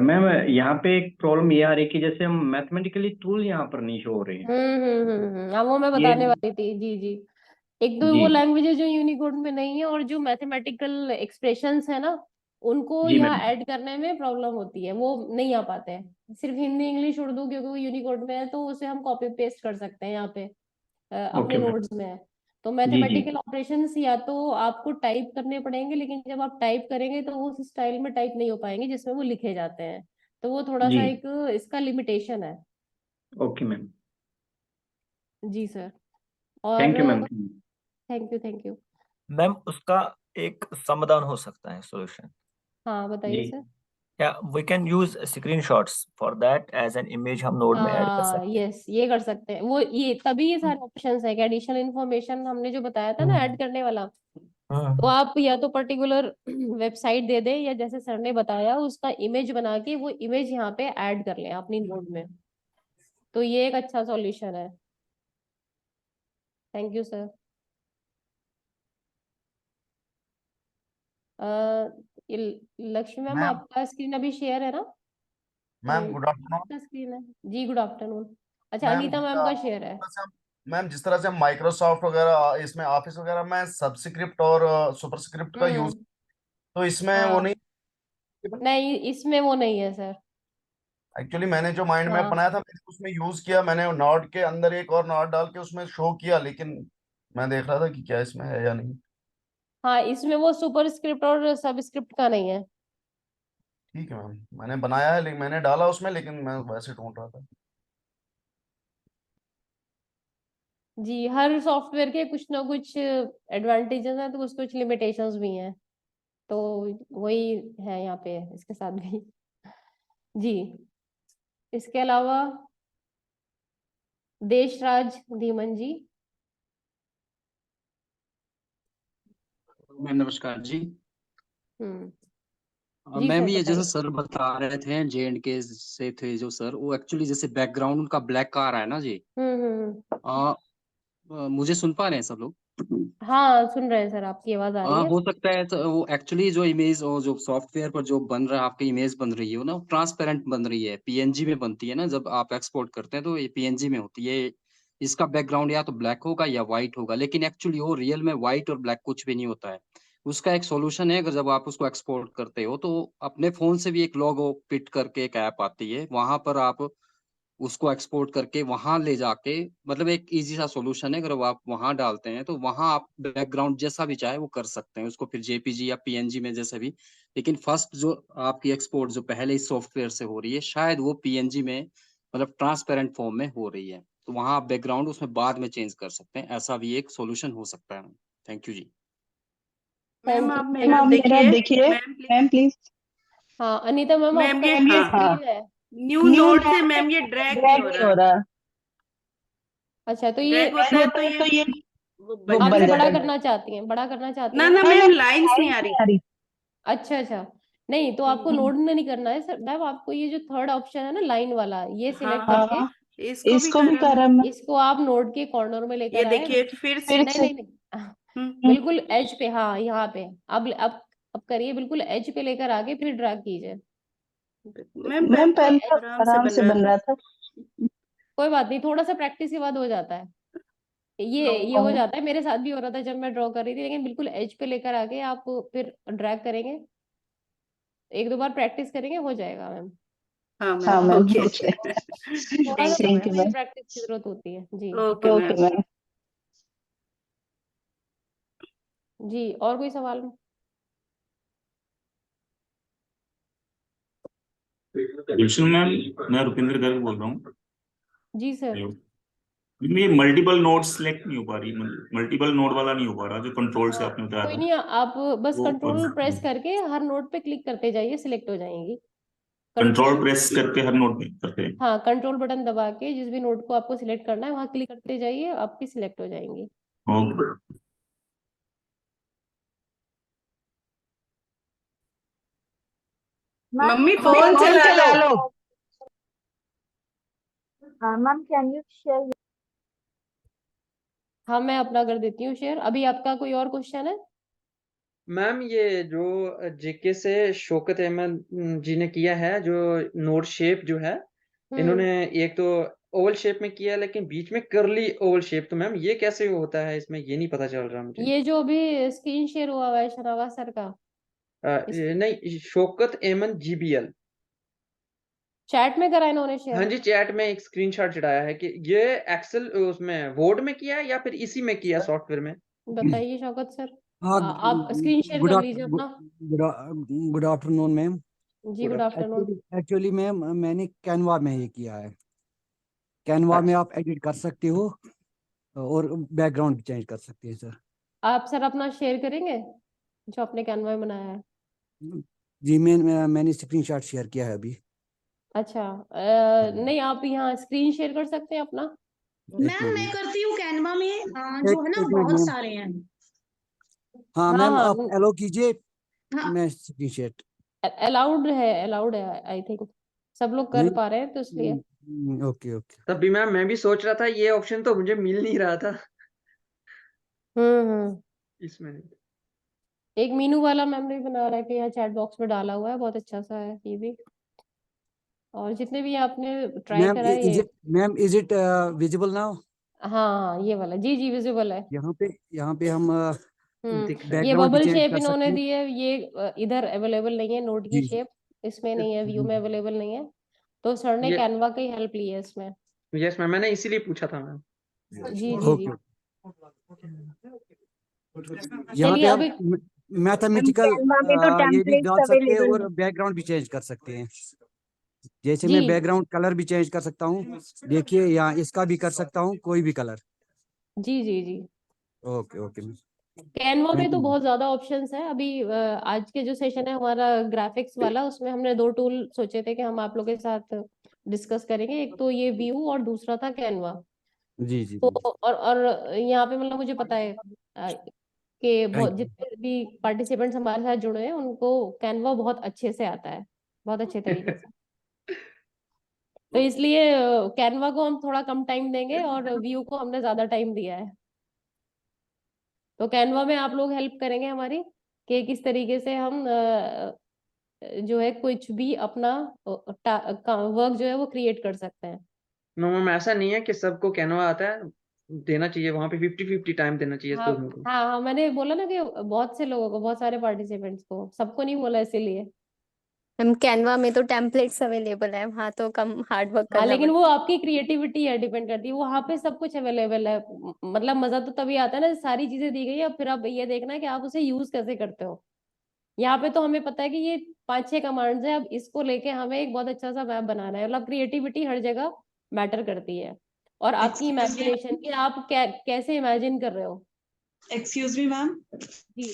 [SPEAKER 8] मैम यहाँ पे एक प्रॉब्लम ये आ रही है कि जैसे हम मैथमेटिकली टूल यहाँ पर नहीं शो हो रहे हैं।
[SPEAKER 1] हाँ, वो मैं
[SPEAKER 8] ये
[SPEAKER 1] बताने वाली थी। जी जी, एक तो
[SPEAKER 8] जी
[SPEAKER 1] वो लैंग्वेजेस जो यूनिकोड में नहीं है, और जो मैथमेटिकल एक्सप्रेशंस है ना, उनको
[SPEAKER 8] जी
[SPEAKER 1] यहाँ
[SPEAKER 8] मैम।
[SPEAKER 1] ऐड करने में प्रॉब्लम होती है, वो नहीं आ पाते हैं। सिर्फ हिंदी इंग्लिश उर्दू, क्योंकि वो यूनिकोड में है तो उसे हम कॉपी पेस्ट कर सकते हैं यहाँ पे, अपने
[SPEAKER 8] ओके मैम।
[SPEAKER 1] नोट्स में है। तो
[SPEAKER 8] जी जी।
[SPEAKER 1] मैथमेटिकल ऑपरेशंस या तो आपको टाइप करने पड़ेंगे, लेकिन जब आप टाइप करेंगे तो वो उस स्टाइल में टाइप नहीं हो पाएंगे जिसमें वो लिखे जाते हैं, तो वो थोड़ा
[SPEAKER 8] जी
[SPEAKER 1] सा एक इसका लिमिटेशन है।
[SPEAKER 8] Okay ma'am.
[SPEAKER 1] जी सर। और
[SPEAKER 8] thank you ma'am.
[SPEAKER 1] Thank you.
[SPEAKER 4] Ma'am उसका एक समाधान हो सकता है, सॉल्यूशन।
[SPEAKER 1] हाँ बताइए
[SPEAKER 8] जी
[SPEAKER 1] सर।
[SPEAKER 4] या we can use screenshots for that as an image, हम नोड में ऐड कर
[SPEAKER 1] हाँ
[SPEAKER 4] सकते हैं।
[SPEAKER 1] यस, ये कर सकते हैं वो, ये तभी ये सारे ऑप्शंस है कि एडिशनल इन्फॉर्मेशन हमने जो बताया था ना ऐड करने वाला, तो आप या तो पर्टिकुलर वेबसाइट दे दें, या जैसे सर ने बताया उसका इमेज बना के वो इमेज यहाँ पे ऐड कर लें अपनी नोट में। तो ये एक अच्छा सॉल्यूशन है। Thank you sir. Lakshmi ma'am,
[SPEAKER 9] ma'am
[SPEAKER 1] आपका स्क्रीन अभी शेयर है ना?
[SPEAKER 9] Ma'am good afternoon.
[SPEAKER 1] आपका स्क्रीन है जी, गुड आफ्टरनून। अच्छा,
[SPEAKER 9] मैम
[SPEAKER 1] अनीता मैम का शेयर है।
[SPEAKER 9] मैम जिस तरह से माइक्रोसॉफ्ट वगैरह इसमें ऑफिस वगैरह में सबस्क्रिप्ट और सुपरस्क्रिप्ट का यूज, तो इसमें वो
[SPEAKER 1] हाँ
[SPEAKER 9] नहीं।
[SPEAKER 1] नहीं, इसमें वो नहीं है सर।
[SPEAKER 9] एक्चुअली मैंने जो माइंड मैप
[SPEAKER 1] हाँ
[SPEAKER 9] बनाया था मैंने उसमें यूज किया, मैंने नॉट के अंदर एक और नॉट डाल के उसमें शो किया, लेकिन मैं देख रहा था कि क्या इसमें है या नहीं।
[SPEAKER 1] हाँ, इसमें वो सुपर स्क्रिप्ट और सबस्क्रिप्ट का नहीं है।
[SPEAKER 9] ठीक है मैम, मैंने बनाया है लेकिन मैंने डाला उसमें, लेकिन मैं वैसे ढूंढ रहा था।
[SPEAKER 1] जी, हर सॉफ्टवेयर के कुछ ना कुछ एडवांटेजेस हैं तो कुछ कुछ लिमिटेशंस भी हैं, तो वही है यहाँ पे इसके साथ भी। जी, इसके अलावा देशराज धीमन जी।
[SPEAKER 10] मैम नमस्कार जी।
[SPEAKER 1] हम्म। जी
[SPEAKER 10] मैम
[SPEAKER 1] सर
[SPEAKER 10] ये जैसे
[SPEAKER 1] बताइए।
[SPEAKER 10] सर बता रहे थे JNK के से थे जो सर, वो एक्चुअली जैसे बैकग्राउंड उनका ब्लैक आ रहा है ना जी। आ, मुझे सुन पा रहे हैं सब लोग?
[SPEAKER 1] हाँ सुन रहे हैं सर, आपकी आवाज आ रही है।
[SPEAKER 10] हो सकता है तो वो एक्चुअली जो इमेज और जो सॉफ्टवेयर पर जो बन रहा है, आपकी इमेज बन रही है वो ना ट्रांसपेरेंट बन रही है, PNG में बनती है ना, जब आप एक्सपोर्ट करते हैं तो ये PNG में होती है। इसका बैकग्राउंड या तो ब्लैक होगा या व्हाइट होगा, लेकिन एक्चुअली वो रियल में व्हाइट और ब्लैक कुछ भी नहीं होता है। उसका एक सॉल्यूशन है, अगर जब आप उसको एक्सपोर्ट करते हो तो अपने फोन से भी एक लोगो पिट करके एक ऐप आती है, वहां पर आप उसको एक्सपोर्ट करके वहां ले जाके, मतलब एक इजी सा सॉल्यूशन है, अगर वो आप वहां डालते हैं तो वहां आप बैकग्राउंड जैसा भी चाहे वो कर सकते हैं उसको, फिर JPG या PNG में जैसे भी। लेकिन फर्स्ट जो आपकी एक्सपोर्ट जो पहले इस सॉफ्टवेयर से हो रही है, शायद वो PNG में मतलब ट्रांसपेरेंट फॉर्म में हो रही है, तो वहां आप बैकग्राउंड उसमें बाद में चेंज कर सकते हैं, ऐसा भी एक सॉल्यूशन हो सकता है। Thank you ji.
[SPEAKER 3] Ma'am
[SPEAKER 1] thank you,
[SPEAKER 3] आप
[SPEAKER 1] थैंक
[SPEAKER 3] मेरा
[SPEAKER 1] यू।
[SPEAKER 2] मेरा
[SPEAKER 3] देखिए।
[SPEAKER 2] देखिए
[SPEAKER 3] मैम प्लीज।
[SPEAKER 2] Ma'am please.
[SPEAKER 1] हाँ अनीता मैम,
[SPEAKER 3] मैम
[SPEAKER 1] आपका
[SPEAKER 3] ये
[SPEAKER 1] जो
[SPEAKER 3] हाँ,
[SPEAKER 2] हाँ,
[SPEAKER 1] स्क्रीन है।
[SPEAKER 3] न्यू
[SPEAKER 2] न्यू
[SPEAKER 3] नोड से
[SPEAKER 2] नोड
[SPEAKER 3] मैम ये ड्रैग नहीं
[SPEAKER 2] ड्रैग
[SPEAKER 3] हो
[SPEAKER 2] नहीं
[SPEAKER 3] रहा
[SPEAKER 2] हो
[SPEAKER 3] है।
[SPEAKER 2] रहा।
[SPEAKER 1] अच्छा, तो ये
[SPEAKER 3] ड्रैग होता है
[SPEAKER 2] होता
[SPEAKER 3] तो
[SPEAKER 2] है
[SPEAKER 3] ये
[SPEAKER 2] तो ये
[SPEAKER 3] वो
[SPEAKER 2] वो
[SPEAKER 3] बन
[SPEAKER 1] आप
[SPEAKER 2] बन
[SPEAKER 1] इसे
[SPEAKER 3] जाता
[SPEAKER 1] बड़ा
[SPEAKER 3] है।
[SPEAKER 2] जाता है।
[SPEAKER 1] करना चाहती हैं, बड़ा करना चाहती
[SPEAKER 3] ना
[SPEAKER 1] हैं
[SPEAKER 3] ना
[SPEAKER 1] ना?
[SPEAKER 3] मैम
[SPEAKER 2] मैम
[SPEAKER 3] लाइंस नहीं
[SPEAKER 2] लाइंस
[SPEAKER 3] आ
[SPEAKER 2] नहीं
[SPEAKER 3] रही।
[SPEAKER 2] आ रही।
[SPEAKER 1] अच्छा अच्छा, नहीं तो आपको
[SPEAKER 3] हम्म,
[SPEAKER 1] नोड में नहीं करना है सर मैम, आपको ये जो थर्ड ऑप्शन है ना लाइन वाला, ये
[SPEAKER 3] हाँ
[SPEAKER 1] सिलेक्ट
[SPEAKER 3] हाँ,
[SPEAKER 1] करके
[SPEAKER 2] हाँ,
[SPEAKER 3] इसको भी
[SPEAKER 2] इसको भी
[SPEAKER 3] करा
[SPEAKER 2] करा
[SPEAKER 3] मैम।
[SPEAKER 2] मैं।
[SPEAKER 1] इसको आप नोड के कॉर्नर में
[SPEAKER 3] ये
[SPEAKER 1] लेकर आए।
[SPEAKER 3] देखिए फिर से।
[SPEAKER 2] फिर
[SPEAKER 1] नहीं
[SPEAKER 2] से
[SPEAKER 1] नहीं नहीं,
[SPEAKER 3] हम्म,
[SPEAKER 1] बिल्कुल एज पे, हाँ यहाँ पे। अब करिए, बिल्कुल एज पे लेकर आके फिर ड्रैग कीजिए।
[SPEAKER 3] मैम
[SPEAKER 2] मैम
[SPEAKER 1] बिल्कुल
[SPEAKER 2] पहले तो
[SPEAKER 1] edge-
[SPEAKER 3] आराम से
[SPEAKER 2] आराम
[SPEAKER 3] बन
[SPEAKER 2] से
[SPEAKER 3] रहा
[SPEAKER 2] बन
[SPEAKER 3] था।
[SPEAKER 2] रहा था।
[SPEAKER 1] कोई बात नहीं, थोड़ा सा प्रैक्टिस के बाद हो जाता है। ये हो
[SPEAKER 2] और
[SPEAKER 1] जाता है, मेरे साथ भी हो रहा था जब मैं ड्रॉ कर रही थी, लेकिन बिल्कुल एज पे लेकर आके आप फिर ड्रैग करेंगे, एक दो बार प्रैक्टिस करेंगे, हो जाएगा मैम।
[SPEAKER 3] हाँ
[SPEAKER 2] हाँ
[SPEAKER 3] मैम
[SPEAKER 2] मैम,
[SPEAKER 3] ओके।
[SPEAKER 2] हो जाएगा।
[SPEAKER 1] थोड़ा सा
[SPEAKER 3] thank you
[SPEAKER 2] thank
[SPEAKER 3] ma'am.
[SPEAKER 2] You ma'am.
[SPEAKER 1] Practice की जरूरत होती है जी।
[SPEAKER 3] Okay
[SPEAKER 2] okay
[SPEAKER 3] ma'am.
[SPEAKER 2] मैम।
[SPEAKER 1] जी, और कोई सवाल?
[SPEAKER 11] गुलशन मैम, मैं रुपिंदर गर्ग बोल रहा हूँ।
[SPEAKER 1] जी सर।
[SPEAKER 11] हेलो। ये मल्टीपल नोड सेलेक्ट नहीं हो पा रही, मल्टीपल नोड वाला नहीं हो पा रहा जो कंट्रोल से आपने बताया
[SPEAKER 1] कोई
[SPEAKER 11] था
[SPEAKER 1] नहीं, आप बस
[SPEAKER 11] वो।
[SPEAKER 1] कंट्रोल प्रेस करके हर नोट पे क्लिक करते जाइए, सिलेक्ट हो जाएंगी।
[SPEAKER 11] कंट्रोल प्रेस करके हर नोड पे करते हैं।
[SPEAKER 1] हाँ, कंट्रोल बटन दबा के जिस भी नोट को आपको सिलेक्ट करना है वहां क्लिक करते जाइए, आपकी सिलेक्ट हो जाएंगी।
[SPEAKER 11] Okay.
[SPEAKER 5] Ma'am
[SPEAKER 3] mummy
[SPEAKER 2] mummy
[SPEAKER 3] phone
[SPEAKER 2] phone
[SPEAKER 3] चला
[SPEAKER 2] चला
[SPEAKER 3] लो।
[SPEAKER 2] लो।
[SPEAKER 5] Ma'am can you share?
[SPEAKER 1] हाँ, मैं अपना कर देती हूँ शेयर। अभी आपका कोई और क्वेश्चन है?
[SPEAKER 12] मैम ये जो JK से शौकत अहमद जी ने किया है, जो नोड शेप जो है, इन्होंने एक तो ओवल शेप में किया है, लेकिन बीच में कर्ली ओवल शेप, तो मैम ये कैसे होता है इसमें, ये नहीं पता चल रहा मुझे।
[SPEAKER 1] ये जो अभी स्क्रीन शेयर हुआ है शनावाज सर का, इस
[SPEAKER 12] नहीं, शौकत अहमद GBL।
[SPEAKER 1] चैट में करा इन्होंने
[SPEAKER 12] हाँ
[SPEAKER 1] शेयर?
[SPEAKER 12] जी, चैट में एक स्क्रीनशॉट चढ़ाया है कि ये एक्सेल उसमें वर्ड में किया है या फिर इसी में किया सॉफ्टवेयर में।
[SPEAKER 1] बताइए शौकत सर।
[SPEAKER 13] हाँ,
[SPEAKER 1] आप स्क्रीन शेयर कर लीजिए अपना।
[SPEAKER 13] Good afternoon ma'am.
[SPEAKER 1] जी गुड आफ्टरनून।
[SPEAKER 13] एक्चुअली मैम मैंने कैनवा में ये किया है। कैनवा में
[SPEAKER 12] अच्छा
[SPEAKER 13] आप एडिट कर सकते हो और बैकग्राउंड भी चेंज कर सकते हैं सर।
[SPEAKER 1] आप सर अपना शेयर करेंगे जो आपने कैनवा में बनाया है?
[SPEAKER 13] जी मैंने स्क्रीनशॉट शेयर किया है अभी।
[SPEAKER 1] अच्छा, नहीं आप यहाँ स्क्रीन शेयर कर सकते हैं अपना?
[SPEAKER 6] मैम मैं करती हूँ कैनवा में, जो है ना
[SPEAKER 13] एक मिनट
[SPEAKER 6] बहुत
[SPEAKER 13] मैम।
[SPEAKER 6] सारे हैं।
[SPEAKER 13] हाँ
[SPEAKER 1] हाँ
[SPEAKER 13] मैम
[SPEAKER 1] हाँ,
[SPEAKER 13] आप एलो कीजिए,
[SPEAKER 6] हाँ
[SPEAKER 13] मैं स्क्रीनशॉट
[SPEAKER 1] अलाउड है आई थिंक, सब लोग कर
[SPEAKER 13] नहीं।
[SPEAKER 1] पा रहे हैं तो इसलिए।
[SPEAKER 13] Okay okay.
[SPEAKER 12] तभी मैम मैं भी सोच रहा था, ये ऑप्शन तो मुझे मिल नहीं रहा था
[SPEAKER 1] हम्म।
[SPEAKER 12] इसमें।
[SPEAKER 1] एक मीनू वाला मैम ने भी बना रहा है कि यहाँ चैट बॉक्स में डाला हुआ है, बहुत अच्छा सा है ये भी। और जितने भी आपने ट्राई
[SPEAKER 13] मैम
[SPEAKER 1] करा है ये,
[SPEAKER 13] इज इट विजिबल नाउ?
[SPEAKER 1] हाँ हाँ ये वाला जी जी विजिबल है।
[SPEAKER 13] यहाँ पे हम
[SPEAKER 12] दिख रहा है।
[SPEAKER 1] ये
[SPEAKER 13] बैकग्राउंड भी
[SPEAKER 1] बबल
[SPEAKER 13] चेंज
[SPEAKER 1] शेप
[SPEAKER 13] कर सकते
[SPEAKER 1] इन्होंने
[SPEAKER 13] हैं।
[SPEAKER 1] दी है, ये इधर अवेलेबल नहीं है, नोट की
[SPEAKER 13] जी
[SPEAKER 1] शेप इसमें नहीं है, व्यू में अवेलेबल नहीं है, तो सर ने
[SPEAKER 12] ये
[SPEAKER 1] कैनवा की हेल्प ली है इसमें।
[SPEAKER 12] यस मैम, मैंने इसीलिए पूछा था मैम।
[SPEAKER 1] जी जी जी।
[SPEAKER 13] ओके। यहाँ
[SPEAKER 1] चलिए
[SPEAKER 13] पे
[SPEAKER 1] अभी
[SPEAKER 13] हम मैथमेटिकल
[SPEAKER 5] कैनवा में तो
[SPEAKER 13] ये भी डाल
[SPEAKER 5] टेम्पलेट्स
[SPEAKER 13] सकते हैं
[SPEAKER 5] अवेलेबल
[SPEAKER 13] और
[SPEAKER 5] है।
[SPEAKER 13] बैकग्राउंड भी चेंज कर सकते हैं। जैसे
[SPEAKER 1] जी
[SPEAKER 13] मैं बैकग्राउंड कलर भी चेंज कर सकता हूँ, देखिए यहाँ इसका भी कर सकता हूँ, कोई भी कलर।
[SPEAKER 1] जी जी जी।
[SPEAKER 13] ओके ओके मैम,
[SPEAKER 1] कैनवा में
[SPEAKER 13] थैंक
[SPEAKER 1] तो
[SPEAKER 13] यू।
[SPEAKER 1] बहुत ज्यादा ऑप्शंस है। अभी आज के जो सेशन है हमारा ग्राफिक्स वाला, उसमें हमने 2 टूल सोचे थे कि हम आप लोगों के साथ डिस्कस करेंगे, एक तो ये व्यू और दूसरा था कैनवा।
[SPEAKER 13] जी जी
[SPEAKER 1] तो
[SPEAKER 13] जी,
[SPEAKER 1] और यहाँ पे मतलब मुझे पता है कि बहुत
[SPEAKER 13] थैंक यू।
[SPEAKER 1] जितने भी पार्टिसिपेंट्स हमारे साथ जुड़े हैं उनको कैनवा बहुत अच्छे से आता है, बहुत अच्छे तरीके से। तो इसलिए कैनवा को हम थोड़ा कम टाइम देंगे और व्यू को हमने ज्यादा टाइम दिया है। तो कैनवा में आप लोग हेल्प करेंगे हमारी कि किस तरीके से हम जो है कुछ भी अपना वर्क जो है वो क्रिएट कर सकते हैं।
[SPEAKER 12] नो मैम, ऐसा नहीं है कि सबको कैनवा आता है, देना चाहिए वहां पे 50-50 टाइम देना चाहिए
[SPEAKER 1] हाँ
[SPEAKER 12] दोनों को।
[SPEAKER 1] हाँ हाँ, मैंने बोला ना कि बहुत से लोगों को, बहुत सारे पार्टिसिपेंट्स को, सबको नहीं बोला इसीलिए।
[SPEAKER 14] मैम कैनवा में तो टेम्पलेट्स अवेलेबल है, वहाँ तो कम हार्ड वर्क
[SPEAKER 1] हाँ
[SPEAKER 14] करना
[SPEAKER 1] लेकिन वो
[SPEAKER 14] पड़ता
[SPEAKER 1] आपकी क्रिएटिविटी है, डिपेंड करती है, वहां पे सब कुछ अवेलेबल है। मतलब मजा तो तभी आता है ना, सारी चीजें दी गई है, अब फिर आप ये देखना है कि आप उसे यूज कैसे करते हो। यहाँ पे तो हमें पता है कि ये 5-6 कमांड्स है, अब इसको लेके हमें एक बहुत अच्छा सा मैप बनाना है। मतलब क्रिएटिविटी हर जगह मैटर करती है, और आपकी
[SPEAKER 15] एक्सक्यूज मी
[SPEAKER 1] इमेजिनेशन कि आप कैसे इमेजिन कर रहे हो।
[SPEAKER 15] Excuse me ma'am.
[SPEAKER 1] जी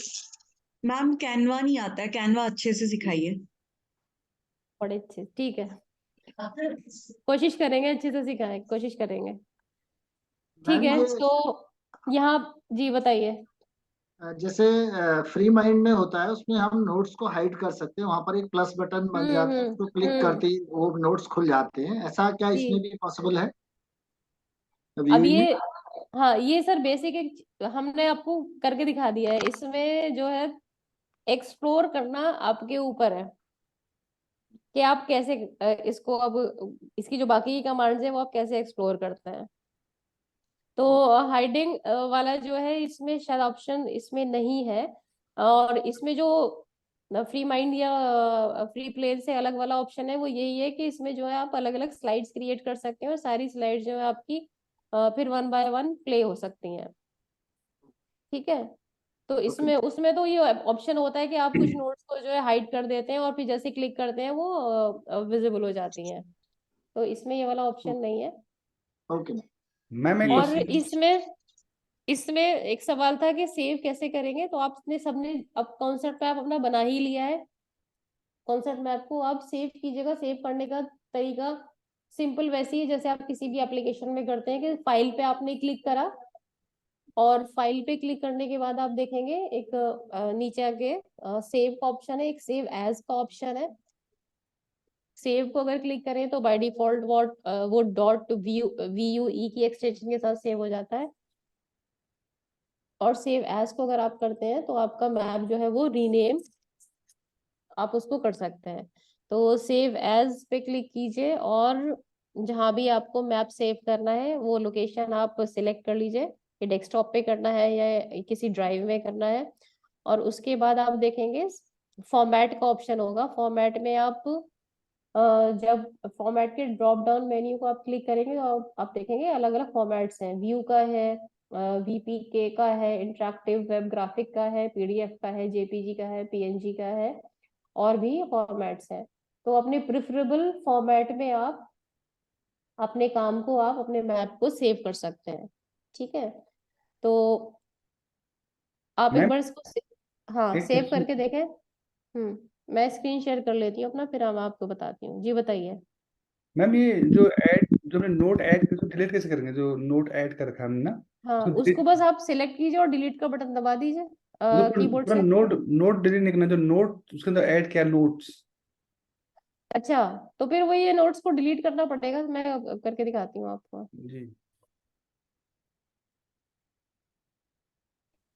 [SPEAKER 15] मैम कैनवा नहीं आता है, कैनवा अच्छे से सिखाइए।
[SPEAKER 1] बड़े अच्छे, ठीक है, कोशिश करेंगे अच्छे से सिखाएं, कोशिश करेंगे। ठीक
[SPEAKER 16] मैम
[SPEAKER 1] है
[SPEAKER 16] ये
[SPEAKER 1] तो यहाँ जी बताइए।
[SPEAKER 16] जैसे फ्री माइंड में होता है, उसमें हम नोट्स को हाइड कर सकते हैं, वहां पर एक प्लस बटन बन जाता है, उसको क्लिक करते ही वो नोट्स खुल जाते हैं, ऐसा क्या इसमें
[SPEAKER 1] जी
[SPEAKER 16] भी पॉसिबल है
[SPEAKER 1] अब
[SPEAKER 16] व्यूइंग में?
[SPEAKER 1] ये, हाँ ये सर बेसिक एक हमने आपको करके दिखा दिया है, इसमें जो है एक्सप्लोर करना आपके ऊपर है कि आप कैसे इसको अब इसकी जो बाकी की कमांड्स है वो आप कैसे एक्सप्लोर करते हैं। तो हाइडिंग वाला जो है इसमें शायद ऑप्शन इसमें नहीं है, और इसमें जो फ्री माइंड या फ्री प्ले से अलग वाला ऑप्शन है वो यही है कि इसमें जो है आप अलग अलग स्लाइड्स क्रिएट कर सकते हैं, और सारी स्लाइड्स जो है आपकी फिर 1 बाय 1 प्ले हो सकती हैं। ठीक है, तो इसमें उसमें तो ये ऑप्शन होता है कि आप कुछ नोट्स को जो है हाइड कर देते हैं और फिर जैसे क्लिक करते हैं वो विजिबल हो जाती हैं, तो इसमें ये वाला ऑप्शन नहीं है।
[SPEAKER 16] ओके
[SPEAKER 17] मैम एक
[SPEAKER 1] और
[SPEAKER 17] क्वेश्चन।
[SPEAKER 1] इसमें इसमें एक सवाल था कि सेव कैसे करेंगे, तो आपने सबने अब कॉन्सेप्ट मैप अपना बना ही लिया है। कॉन्सेप्ट मैप को आप सेव कीजिएगा। सेव करने का तरीका सिंपल वैसे ही है जैसे आप किसी भी एप्लीकेशन में करते हैं कि फाइल पे आपने क्लिक करा, और फाइल पे क्लिक करने के बाद आप देखेंगे एक नीचे आके सेव का ऑप्शन है, एक सेव एज का ऑप्शन है। सेव को अगर क्लिक करें तो बाय डिफॉल्ट वो .vue की एक्सटेंशन के साथ सेव हो जाता है, और सेव एज को अगर आप करते हैं तो आपका मैप जो है वो रीनेम आप उसको कर सकते हैं। तो सेव एज पे क्लिक कीजिए, और जहां भी आपको मैप सेव करना है वो लोकेशन आप सिलेक्ट कर लीजिए कि डेस्कटॉप पे करना है या किसी ड्राइव में करना है। और उसके बाद आप देखेंगे फॉर्मेट का ऑप्शन होगा। फॉर्मेट में आप जब फॉर्मेट के ड्रॉप डाउन मेन्यू को आप क्लिक करेंगे तो आप देखेंगे अलग अलग फॉर्मेट्स हैं, व्यू का है, वीपीके का है, इंटरेक्टिव वेब ग्राफिक का है, पीडीएफ का है, जेपीजी का है, पीएनजी का है, और भी फॉर्मेट्स हैं। तो अपने प्रिफरेबल फॉर्मेट में आप अपने काम को, आप अपने मैप को सेव कर सकते हैं। ठीक है, तो आप एक
[SPEAKER 17] मैम
[SPEAKER 1] बार इसको हाँ
[SPEAKER 17] एक
[SPEAKER 1] सेव
[SPEAKER 17] क्वेश्चन,
[SPEAKER 1] करके देखें। मैं स्क्रीन शेयर कर लेती हूँ अपना, फिर मैं आपको बताती हूँ। जी बताइए।
[SPEAKER 17] मैम ये जो हमने नोट ऐड कर, डिलीट कैसे करेंगे? जो नोट ऐड कर रखा हमने ना,
[SPEAKER 1] हाँ
[SPEAKER 17] उसको
[SPEAKER 1] उसको बस आप सिलेक्ट कीजिए और डिलीट का बटन दबा दीजिए
[SPEAKER 17] मतलब
[SPEAKER 1] कीबोर्ड
[SPEAKER 17] पूरा
[SPEAKER 1] से।
[SPEAKER 17] नोट नोट डिलीट नहीं करना, जो नोट उसके अंदर ऐड किया नोट्स।
[SPEAKER 1] अच्छा, तो फिर वो ये नोट्स को डिलीट करना पड़ेगा। मैं करके दिखाती हूँ आपको।
[SPEAKER 17] जी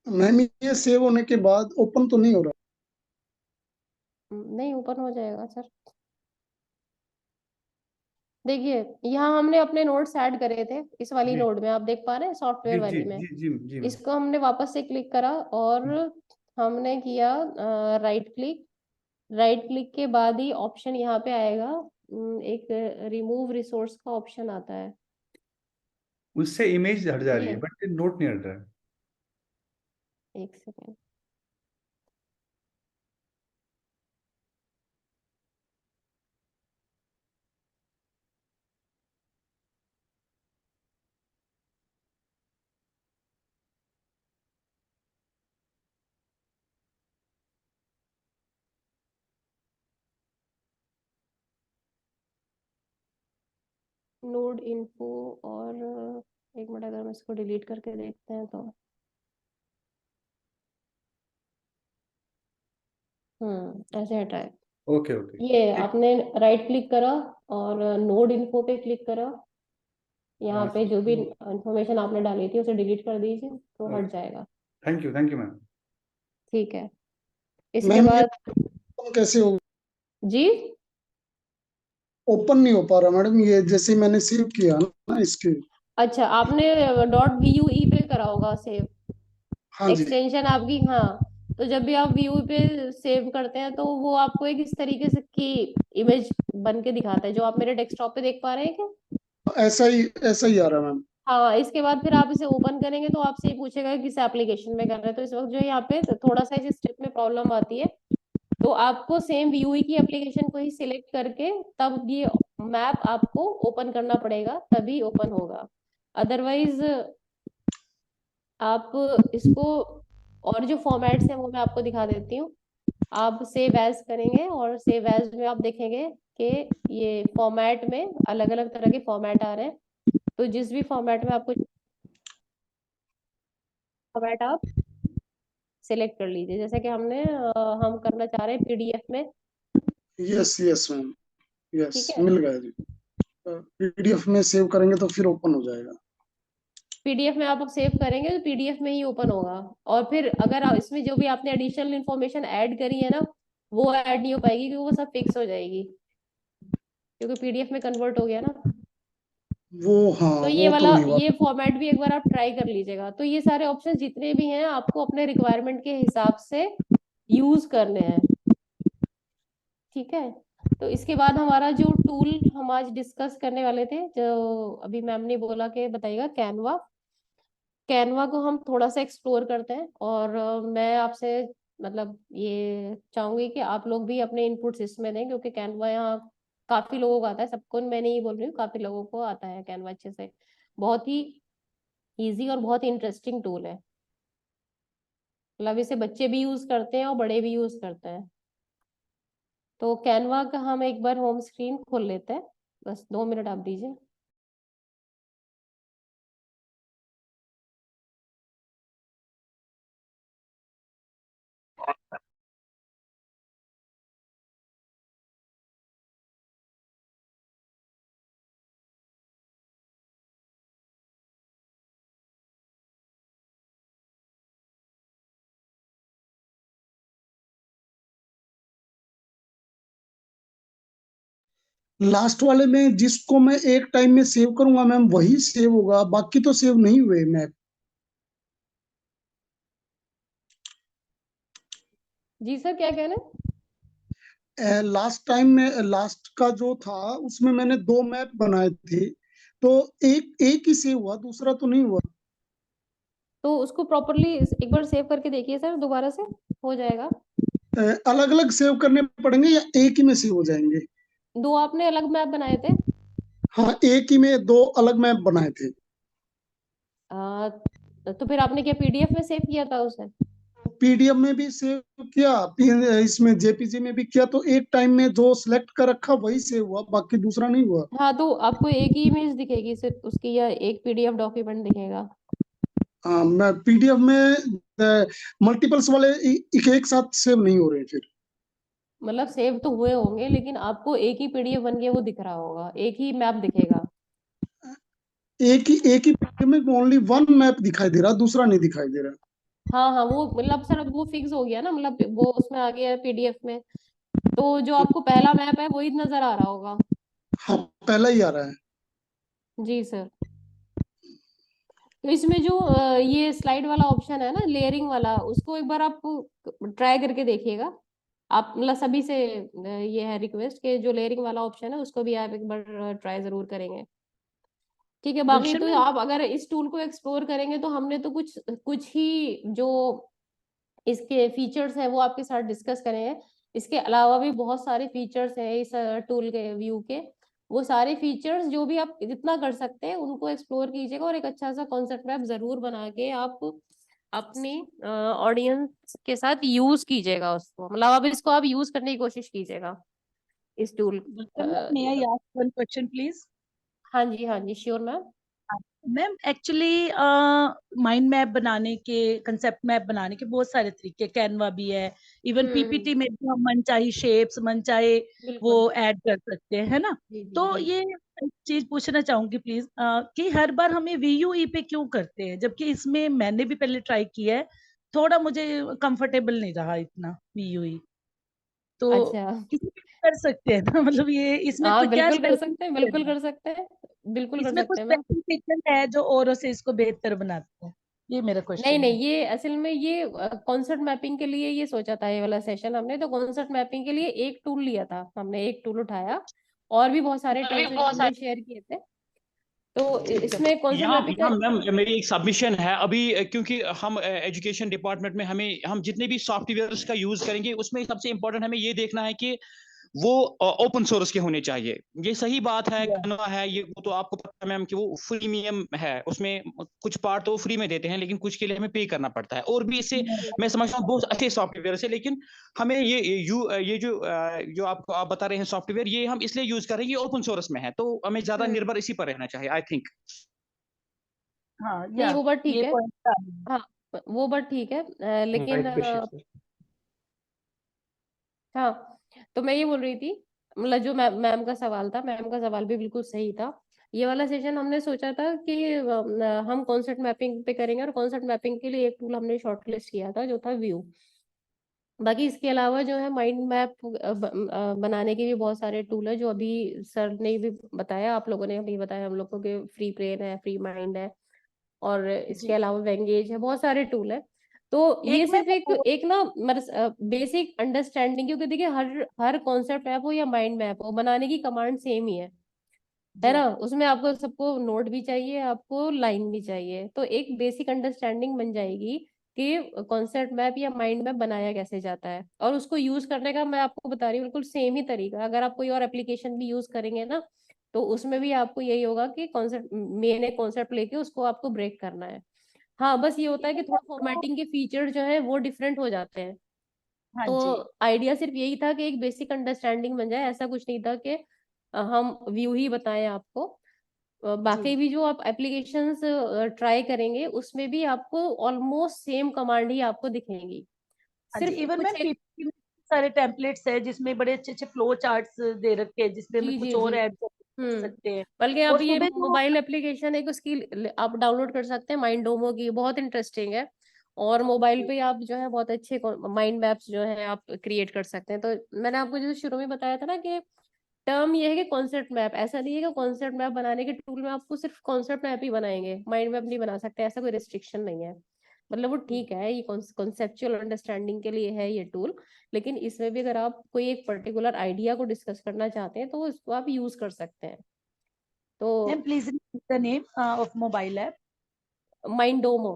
[SPEAKER 18] मैम ये सेव होने के बाद ओपन तो नहीं हो रहा?
[SPEAKER 1] नहीं ओपन हो जाएगा सर। देखिए यहाँ हमने अपने नोट्स ऐड करे थे इस वाली
[SPEAKER 17] जी
[SPEAKER 1] नोड में, आप देख पा रहे हैं सॉफ्टवेयर
[SPEAKER 17] जी जी
[SPEAKER 1] वाली में।
[SPEAKER 17] जी जी जी मैम।
[SPEAKER 1] इसको हमने वापस से क्लिक करा और हमने किया राइट क्लिक। राइट क्लिक के बाद ही ऑप्शन यहाँ पे आएगा, एक रिमूव रिसोर्स का ऑप्शन आता है।
[SPEAKER 17] उससे इमेज हट जा रही है
[SPEAKER 1] ये
[SPEAKER 17] बट नोट नहीं हट रहा है।
[SPEAKER 1] एक सेकेंड। नोड इन्फो और एक मिनट, अगर हम इसको डिलीट करके देखते हैं तो ऐसे हटा है।
[SPEAKER 17] ओके ओके
[SPEAKER 1] ये आपने राइट क्लिक करा और नोड इन्फो पे क्लिक करा। यहाँ पे जो भी इंफॉर्मेशन आपने डाली थी उसे डिलीट कर दीजिए तो हट जाएगा।
[SPEAKER 17] Thank you ma'am.
[SPEAKER 1] ठीक है, इसके
[SPEAKER 18] मैम ये
[SPEAKER 1] बाद
[SPEAKER 18] open कैसे हो?
[SPEAKER 1] जी
[SPEAKER 18] ओपन नहीं हो पा रहा मैडम, ये जैसे मैंने सेव किया ना इसके।
[SPEAKER 1] अच्छा, आपने .vue पे करा होगा सेव,
[SPEAKER 18] हाँ जी।
[SPEAKER 1] एक्सटेंशन आपकी। हाँ, तो जब भी आप व्यू पे सेव करते हैं तो वो आपको एक इस तरीके से की इमेज बन के दिखाता है, जो आप मेरे डेस्कटॉप पे देख पा रहे हैं क्या?
[SPEAKER 18] ऐसा ही आ रहा है मैम।
[SPEAKER 1] हाँ, इसके बाद फिर आप इसे ओपन करेंगे तो आपसे ये पूछेगा किस एप्लीकेशन में कर रहे हैं। तो इस वक्त जो है यहाँ पे थोड़ा सा इस स्टेप में प्रॉब्लम आती है, तो आपको सेम व्यू की एप्लीकेशन को ही सिलेक्ट करके तब ये मैप आपको ओपन करना पड़ेगा, तभी ओपन होगा। अदरवाइज आप इसको, और जो फॉर्मेट्स हैं वो मैं आपको दिखा देती हूँ। आप सेव एज करेंगे और सेव एज में आप देखेंगे कि ये फॉर्मेट में अलग अलग तरह के फॉर्मेट आ रहे हैं। तो जिस भी फॉर्मेट में आपको फॉर्मेट आप सिलेक्ट कर लीजिए। जैसे कि हम करना चाह रहे हैं पीडीएफ में।
[SPEAKER 18] यस यस मैम, यस
[SPEAKER 1] ठीक है,
[SPEAKER 18] मिल गया जी। पीडीएफ में सेव करेंगे तो फिर ओपन हो जाएगा।
[SPEAKER 1] पीडीएफ में आप सेव करेंगे तो पीडीएफ में ही ओपन होगा। और फिर अगर इसमें जो भी आपने एडिशनल इन्फॉर्मेशन ऐड करी है ना, वो ऐड नहीं हो पाएगी क्योंकि वो सब फिक्स हो जाएगी, क्योंकि पीडीएफ में कन्वर्ट हो गया ना।
[SPEAKER 18] वो हाँ,
[SPEAKER 1] तो ये
[SPEAKER 18] वो तो
[SPEAKER 1] वाला
[SPEAKER 18] नहीं हुआ।
[SPEAKER 1] ये फॉर्मेट भी एक बार आप ट्राई कर लीजिएगा। तो ये सारे ऑप्शन जितने भी हैं आपको अपने रिक्वायरमेंट के हिसाब से यूज करने हैं। ठीक है, तो इसके बाद हमारा जो टूल हम आज डिस्कस करने वाले थे, जो अभी मैम ने बोला कि बताइएगा, कैनवा। कैनवा को हम थोड़ा सा एक्सप्लोर करते हैं और मैं आपसे मतलब ये चाहूंगी कि आप लोग भी अपने इनपुट्स इसमें दें, क्योंकि कैनवा यहाँ काफी लोगों को आता है। सबको मैं नहीं बोल रही हूँ, काफी लोगों को आता है कैनवा अच्छे से। बहुत ही इजी और बहुत ही इंटरेस्टिंग टूल है। मतलब इसे बच्चे भी यूज करते हैं और बड़े भी यूज करते हैं। तो कैनवा का हम एक बार होम स्क्रीन खोल लेते हैं, बस 2 मिनट आप दीजिए।
[SPEAKER 18] लास्ट वाले में जिसको मैं एक टाइम में सेव करूंगा मैम वही सेव होगा, बाकी तो सेव नहीं हुए मैप।
[SPEAKER 1] जी सर, क्या कह रहे हैं?
[SPEAKER 18] लास्ट टाइम में लास्ट का जो था उसमें मैंने 2 मैप बनाए थे, तो एक ही सेव हुआ, दूसरा तो नहीं हुआ।
[SPEAKER 1] तो उसको प्रॉपरली एक बार सेव करके देखिए सर, दोबारा से हो जाएगा।
[SPEAKER 18] अलग अलग सेव करने पड़ेंगे या एक ही में सेव हो जाएंगे?
[SPEAKER 1] 2 आपने अलग मैप बनाए थे।
[SPEAKER 18] हाँ, एक ही में 2 अलग मैप बनाए थे।
[SPEAKER 1] तो फिर आपने क्या पीडीएफ में सेव किया था उसे?
[SPEAKER 18] पीडीएफ में भी सेव किया, इसमें जेपीजी में भी किया, तो एक टाइम में जो सिलेक्ट कर रखा वही सेव हुआ, बाकी दूसरा नहीं हुआ।
[SPEAKER 1] हाँ, तो आपको एक ही इमेज दिखेगी सिर्फ उसकी, या एक पीडीएफ डॉक्यूमेंट दिखेगा?
[SPEAKER 18] हाँ, मैं पीडीएफ में मल्टीपल्स वाले एक साथ सेव नहीं हो रहे फिर।
[SPEAKER 1] मतलब सेव तो हुए होंगे, लेकिन आपको एक ही पीडीएफ बन के वो दिख रहा होगा, एक ही मैप दिखेगा।
[SPEAKER 18] एक ही पीडीएफ में ओनली वन मैप दिखाई दे रहा, दूसरा नहीं दिखाई दे रहा।
[SPEAKER 1] हाँ हाँ, वो मतलब सर अब वो फिक्स हो गया ना, मतलब वो उसमें आ गया है पीडीएफ में, तो जो आपको पहला मैप है वही नजर आ रहा होगा।
[SPEAKER 18] हाँ, पहला ही आ रहा है।
[SPEAKER 1] जी सर। तो इसमें जो ये स्लाइड वाला ऑप्शन है ना, लेयरिंग वाला, उसको एक बार आप ट्राई करके देखिएगा। आप मतलब सभी से ये है रिक्वेस्ट कि जो लेयरिंग वाला ऑप्शन है उसको भी आप एक बार ट्राई जरूर करेंगे। ठीक है, बाकी
[SPEAKER 15] गुलशन
[SPEAKER 1] तो
[SPEAKER 15] मैम,
[SPEAKER 1] आप अगर इस टूल को एक्सप्लोर करेंगे तो हमने तो कुछ कुछ ही जो इसके फीचर्स हैं वो आपके साथ डिस्कस करे हैं। इसके अलावा भी बहुत सारे फीचर्स हैं इस टूल के व्यू के। वो सारे फीचर्स जो भी आप जितना कर सकते हैं उनको एक्सप्लोर कीजिएगा, और एक अच्छा सा कॉन्सेप्ट मैप जरूर बना के आप अपनी ऑडियंस के साथ यूज कीजिएगा उसको, मतलब आप इसको आप यूज करने की कोशिश कीजिएगा इस tool.
[SPEAKER 15] Gulshan ma'am, may I ask one question please?
[SPEAKER 1] हाँ जी, हाँ जी, sure ma'am.
[SPEAKER 15] Ma'am actually mind map बनाने के, कंसेप्ट मैप बनाने के बहुत सारे तरीके, कैनवा भी है, इवन पीपीटी में भी हम मनचाही शेप्स, मनचाहे वो
[SPEAKER 1] बिल्कुल।
[SPEAKER 15] ऐड कर सकते हैं, है ना?
[SPEAKER 1] जी जी
[SPEAKER 15] तो
[SPEAKER 1] जी।
[SPEAKER 15] ये एक चीज पूछना चाहूंगी प्लीज, कि हर बार हमें वीयूई पे क्यों करते हैं, जबकि इसमें मैंने भी पहले ट्राई किया है, थोड़ा मुझे कंफर्टेबल नहीं रहा इतना वीयूई। तो
[SPEAKER 1] अच्छा।
[SPEAKER 15] किसी भी कर सकते हैं ना मतलब ये इसमें
[SPEAKER 1] हाँ
[SPEAKER 15] कोई क्या
[SPEAKER 1] बिल्कुल कर सकते हैं, बिल्कुल
[SPEAKER 15] स्पेसिफिक,
[SPEAKER 1] कर सकते हैं, बिल्कुल कर
[SPEAKER 15] इसमें कुछ
[SPEAKER 1] सकते हैं मैम।
[SPEAKER 15] स्पेसिफिकेशन है जो औरों से इसको बेहतर बनाते हैं? ये मेरा
[SPEAKER 1] नहीं
[SPEAKER 15] क्वेश्चन है।
[SPEAKER 1] नहीं, ये असल में ये कॉन्सेप्ट मैपिंग के लिए ये सोचा था, ये वाला सेशन हमने तो कॉन्सेप्ट मैपिंग के लिए एक टूल लिया था, हमने एक टूल उठाया, और भी बहुत सारे टूल्स हैं जो हमने शेयर किए थे। तो इसमें कॉन्सेप्ट
[SPEAKER 7] यहाँ
[SPEAKER 1] मैपिंग
[SPEAKER 7] यहाँ
[SPEAKER 1] का
[SPEAKER 7] मैम मेरी एक सबमिशन है अभी, क्योंकि हम एजुकेशन डिपार्टमेंट में हम जितने भी सॉफ्टवेयर का यूज करेंगे उसमें सबसे इंपॉर्टेंट हमें ये देखना है कि वो ओपन सोर्स के होने चाहिए। ये सही बात है, कैनवा है ये, वो तो आपको पता है मैम कि वो फ्रीमियम है, उसमें कुछ पार्ट तो फ्री में देते हैं लेकिन कुछ के लिए हमें पे करना पड़ता है। और भी इससे मैं समझता हूँ बहुत अच्छे सॉफ्टवेयर है, लेकिन हमें ये जो आप बता रहे हैं सॉफ्टवेयर, ये हम इसलिए यूज कर रहे हैं, ये ओपन सोर्स में है, तो हमें ज्यादा निर्भर इसी पर रहना चाहिए आई थिंक।
[SPEAKER 15] हाँ
[SPEAKER 1] नहीं, वो बात ठीक
[SPEAKER 15] ये
[SPEAKER 1] है।
[SPEAKER 15] पॉइंट
[SPEAKER 1] हाँ, वो बात ठीक है, लेकिन हाँ, तो मैं ये बोल रही थी, मतलब जो मैम का सवाल था, मैम का सवाल भी बिल्कुल सही था। ये वाला सेशन हमने सोचा था कि हम कॉन्सेप्ट मैपिंग पे करेंगे, और कॉन्सेप्ट मैपिंग के लिए एक टूल हमने शॉर्टलिस्ट किया था जो था व्यू। बाकी इसके अलावा जो है माइंड मैप बनाने के भी बहुत सारे टूल है, जो अभी सर ने भी बताया, आप लोगों ने भी बताया हम लोग को, कि फ्री ब्रेन है, फ्री माइंड है, और इसके अलावा वेंगेज है, बहुत सारे टूल है। तो ये सिर्फ एक ना बेसिक अंडरस्टैंडिंग, क्योंकि देखिए हर कॉन्सेप्ट मैप हो या माइंड मैप हो, बनाने की कमांड सेम ही है ना? उसमें आपको सबको नोट भी चाहिए, आपको लाइन भी चाहिए, तो एक बेसिक अंडरस्टैंडिंग बन जाएगी कि कॉन्सेप्ट मैप या माइंड मैप बनाया कैसे जाता है। और उसको यूज करने का मैं आपको बता रही हूँ बिल्कुल सेम ही तरीका, अगर आप कोई और एप्लीकेशन भी यूज करेंगे ना, तो उसमें भी आपको यही होगा कि कॉन्सेप्ट, मेन एक कॉन्सेप्ट लेके उसको आपको ब्रेक करना है। हाँ, बस ये होता है कि थोड़ा फॉर्मेटिंग के फीचर जो है वो डिफरेंट हो जाते हैं।
[SPEAKER 15] हाँ
[SPEAKER 1] तो
[SPEAKER 15] जी
[SPEAKER 1] आइडिया सिर्फ यही था कि एक बेसिक अंडरस्टैंडिंग बन जाए, ऐसा कुछ नहीं था कि हम व्यू ही बताएं आपको। बाकी भी जो आप एप्लीकेशंस ट्राई करेंगे उसमें भी आपको ऑलमोस्ट सेम कमांड ही आपको दिखेंगी,
[SPEAKER 15] हाँ जी,
[SPEAKER 1] सिर्फ
[SPEAKER 15] इवन
[SPEAKER 1] कुछ
[SPEAKER 15] मैम
[SPEAKER 1] एक।
[SPEAKER 15] पीपीटी में सारे टेम्पलेट्स है जिसमें बड़े अच्छे अच्छे फ्लो चार्ट्स दे रखे हैं, जिसमें हम
[SPEAKER 1] जी
[SPEAKER 15] कुछ
[SPEAKER 1] जी
[SPEAKER 15] और
[SPEAKER 1] जी।
[SPEAKER 15] ऐड कर सकते हैं।
[SPEAKER 1] बल्कि
[SPEAKER 15] और
[SPEAKER 1] अब ये
[SPEAKER 15] सुबह जो
[SPEAKER 1] मोबाइल एप्लीकेशन है, उसकी आप डाउनलोड कर सकते हैं, माइंडोमो की, बहुत इंटरेस्टिंग है। और मोबाइल पे आप जो है बहुत अच्छे माइंड मैप्स जो है आप क्रिएट कर सकते हैं। तो मैंने आपको जैसे शुरू में बताया था ना कि टर्म ये है कि कॉन्सेप्ट मैप, ऐसा नहीं है कि कॉन्सेप्ट मैप बनाने के टूल में आपको सिर्फ कॉन्सेप्ट मैप ही बनाएंगे, माइंड मैप नहीं बना सकते, ऐसा कोई रिस्ट्रिक्शन नहीं है। मतलब वो ठीक है, ये कॉन्सेप्चुअल अंडरस्टैंडिंग के लिए है ये टूल, लेकिन इसमें भी अगर आप कोई एक पर्टिकुलर आइडिया को डिस्कस करना चाहते हैं तो इसको आप यूज कर सकते हैं। तो
[SPEAKER 15] ma'am please the name of mobile app.
[SPEAKER 1] Mindomo.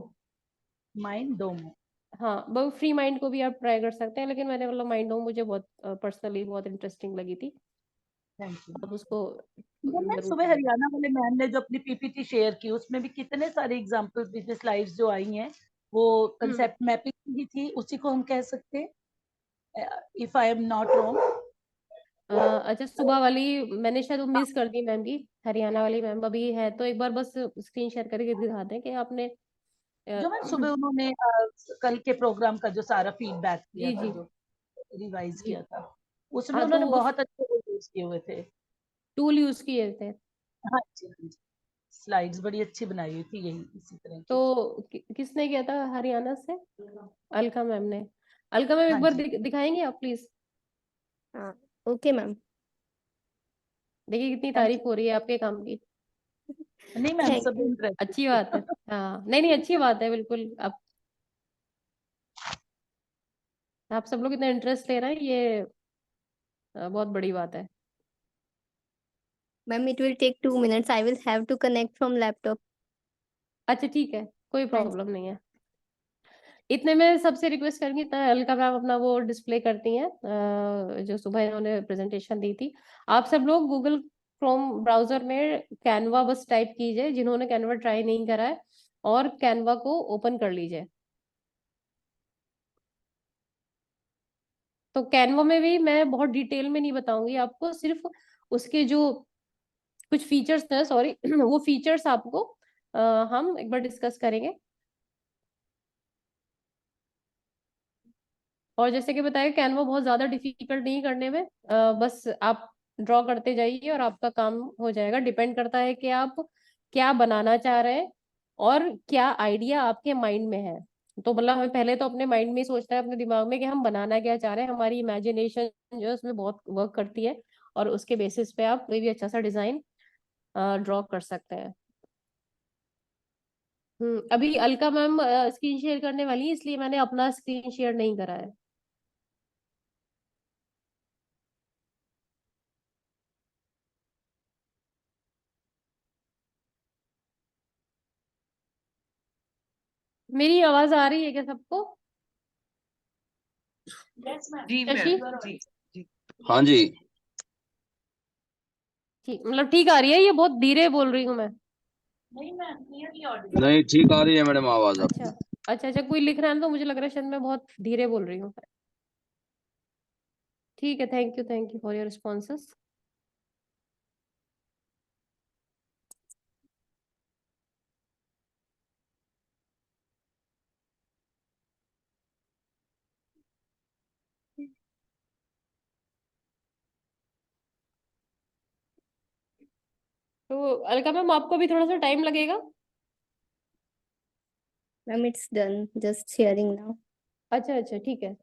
[SPEAKER 15] Mindomo.
[SPEAKER 1] हाँ, वो फ्री माइंड को भी आप ट्राई कर सकते हैं, लेकिन मैंने मतलब माइंडोमो मुझे बहुत पर्सनली बहुत इंटरेस्टिंग लगी थी।
[SPEAKER 15] Thank you.
[SPEAKER 1] आप उसको
[SPEAKER 15] मैम
[SPEAKER 1] जरूर
[SPEAKER 15] सुबह
[SPEAKER 1] try
[SPEAKER 15] हरियाणा वाले मैम ने जो अपनी पीपीटी शेयर की उसमें भी कितने सारे एग्जांपल्स, बिजनेस स्लाइड्स जो आई हैं, वो कंसेप्ट मैपिंग ही थी, उसी को हम कह सकते हैं, if I am not wrong.
[SPEAKER 1] अच्छा, सुबह वाली मैंने शायद वो मिस कर दी मैम की, हरियाणा वाली मैम अभी है तो एक बार बस स्क्रीन शेयर करके दिखा दें कि आपने
[SPEAKER 15] जो मैम सुबह उन्होंने कल के प्रोग्राम का जो सारा फीडबैक दिया
[SPEAKER 1] जी
[SPEAKER 15] था,
[SPEAKER 1] जी
[SPEAKER 15] जो रिवाइज
[SPEAKER 1] जी
[SPEAKER 15] किया था, उसमें
[SPEAKER 1] हाँ, तो
[SPEAKER 15] उन्होंने बहुत अच्छे यूज किए हुए थे।
[SPEAKER 1] टूल यूज किए थे।
[SPEAKER 15] हाँ जी, हाँ जी, स्लाइड्स बड़ी अच्छी बनाई हुई थी, यही इसी तरह की।
[SPEAKER 1] तो किसने किया था हरियाणा से? अलका मैम ने। अलका मैम एक
[SPEAKER 15] हाँ
[SPEAKER 1] बार
[SPEAKER 15] जी,
[SPEAKER 1] दिखाएंगे आप प्लीज?
[SPEAKER 14] हाँ ओके मैम।
[SPEAKER 1] देखिए कितनी
[SPEAKER 15] थैंक
[SPEAKER 1] तारीफ हो रही है आपके काम की।
[SPEAKER 15] यू। नहीं मैम,
[SPEAKER 14] थैंक
[SPEAKER 15] सब
[SPEAKER 14] यू।
[SPEAKER 15] इंटरेस्टेड।
[SPEAKER 1] अच्छी बात है। हाँ, नहीं नहीं, अच्छी बात है बिल्कुल। आप सब लोग इतना इंटरेस्ट ले रहे हैं, ये बहुत बड़ी बात है।
[SPEAKER 14] Ma'am it will take 2 minutes, I will have to connect from laptop.
[SPEAKER 1] अच्छा ठीक है, कोई
[SPEAKER 14] हाँ जी।
[SPEAKER 1] प्रॉब्लम नहीं है। इतने में सबसे रिक्वेस्ट करूंगी, इतना अलका मैम अपना वो डिस्प्ले करती हैं जो सुबह इन्होंने प्रेजेंटेशन दी थी। आप सब लोग गूगल क्रोम ब्राउजर में कैनवा बस टाइप कीजिए, जिन्होंने कैनवा ट्राई नहीं करा है, और कैनवा को ओपन कर लीजिए। तो कैनवा में भी मैं बहुत डिटेल में नहीं बताऊंगी आपको, सिर्फ उसके जो कुछ फीचर्स हैं, सॉरी वो फीचर्स आपको हम एक बार डिस्कस करेंगे। और जैसे कि बताया, कैनवा बहुत ज्यादा डिफिकल्ट नहीं करने में, बस आप ड्रॉ करते जाइए और आपका काम हो जाएगा। डिपेंड करता है कि आप क्या बनाना चाह रहे हैं और क्या आइडिया आपके माइंड में है। तो मतलब हमें पहले तो अपने माइंड में ही सोचना है, अपने दिमाग में, कि हम बनाना क्या चाह रहे हैं। हमारी इमेजिनेशन जो है उसमें बहुत वर्क करती है, और उसके बेसिस पे आप कोई भी अच्छा सा डिजाइन ड्रॉ कर सकते हैं। अभी अलका मैम स्क्रीन शेयर करने वाली है, इसलिए मैंने अपना स्क्रीन शेयर नहीं करा है। मेरी आवाज आ रही है क्या सबको?
[SPEAKER 19] जी
[SPEAKER 1] शशि?
[SPEAKER 19] मैम, जी
[SPEAKER 20] हाँ जी।
[SPEAKER 1] ठीक, मतलब ठीक आ रही है? ये बहुत धीरे बोल रही हूँ मैं?
[SPEAKER 15] नहीं मैम, क्लियरली ऑडिबल।
[SPEAKER 20] नहीं ठीक आ रही है मैडम आवाज
[SPEAKER 1] अच्छा
[SPEAKER 20] आपकी।
[SPEAKER 1] अच्छा अच्छा, कोई लिख रहा है तो मुझे लग रहा है शायद मैं बहुत धीरे बोल रही हूँ। ठीक है, thank you for your responses. तो अलका मैम, आपको भी थोड़ा सा टाइम लगेगा?
[SPEAKER 14] Ma'am it's done, just sharing now.
[SPEAKER 1] अच्छा अच्छा, ठीक है।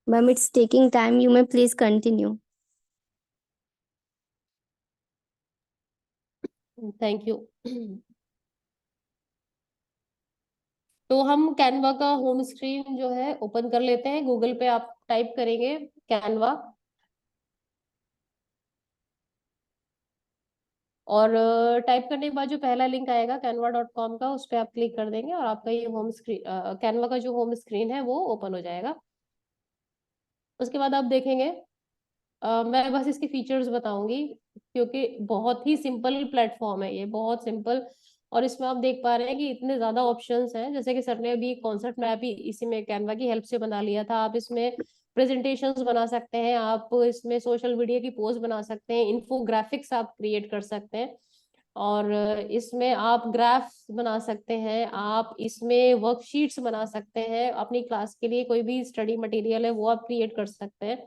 [SPEAKER 14] Ma'am it's taking time, you may please continue.
[SPEAKER 1] Thank you. तो हम कैनवा का होम स्क्रीन जो है ओपन कर लेते हैं। गूगल पे आप टाइप करेंगे कैनवा, और टाइप करने के बाद जो पहला लिंक आएगा canva.com का, उस पर आप क्लिक कर देंगे और आपका ये होम स्क्रीन, कैनवा का जो होम स्क्रीन है वो ओपन हो जाएगा। उसके बाद आप देखेंगे, मैं बस इसके फीचर्स बताऊंगी, क्योंकि बहुत ही सिंपल प्लेटफॉर्म है ये, बहुत सिंपल। और इसमें आप देख पा रहे हैं कि इतने ज्यादा ऑप्शंस हैं। जैसे कि सर ने अभी कॉन्सेप्ट मैप ही इसी में कैनवा की हेल्प से बना लिया था। आप इसमें प्रेजेंटेशंस बना सकते हैं, आप इसमें सोशल मीडिया की पोस्ट बना सकते हैं, इन्फोग्राफिक्स आप क्रिएट कर सकते हैं, और इसमें आप ग्राफ्स बना सकते हैं, आप इसमें वर्कशीट्स बना सकते हैं, अपनी क्लास के लिए कोई भी स्टडी मटेरियल है वो आप क्रिएट कर सकते हैं।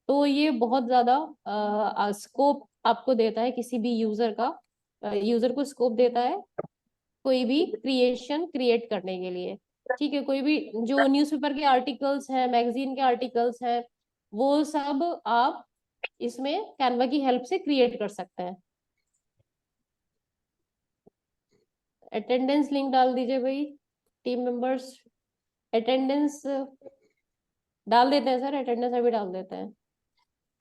[SPEAKER 1] तो ये बहुत ज्यादा स्कोप आपको देता है, किसी भी यूजर का, यूजर को स्कोप देता है कोई भी क्रिएशन क्रिएट करने के लिए। ठीक है, कोई भी जो न्यूज़पेपर के आर्टिकल्स हैं, मैगजीन के आर्टिकल्स हैं, वो सब आप इसमें कैनवा की हेल्प से क्रिएट कर सकते हैं। अटेंडेंस लिंक डाल दीजिए भाई, टीम मेंबर्स अटेंडेंस डाल देते हैं सर, अटेंडेंस अभी डाल देते हैं।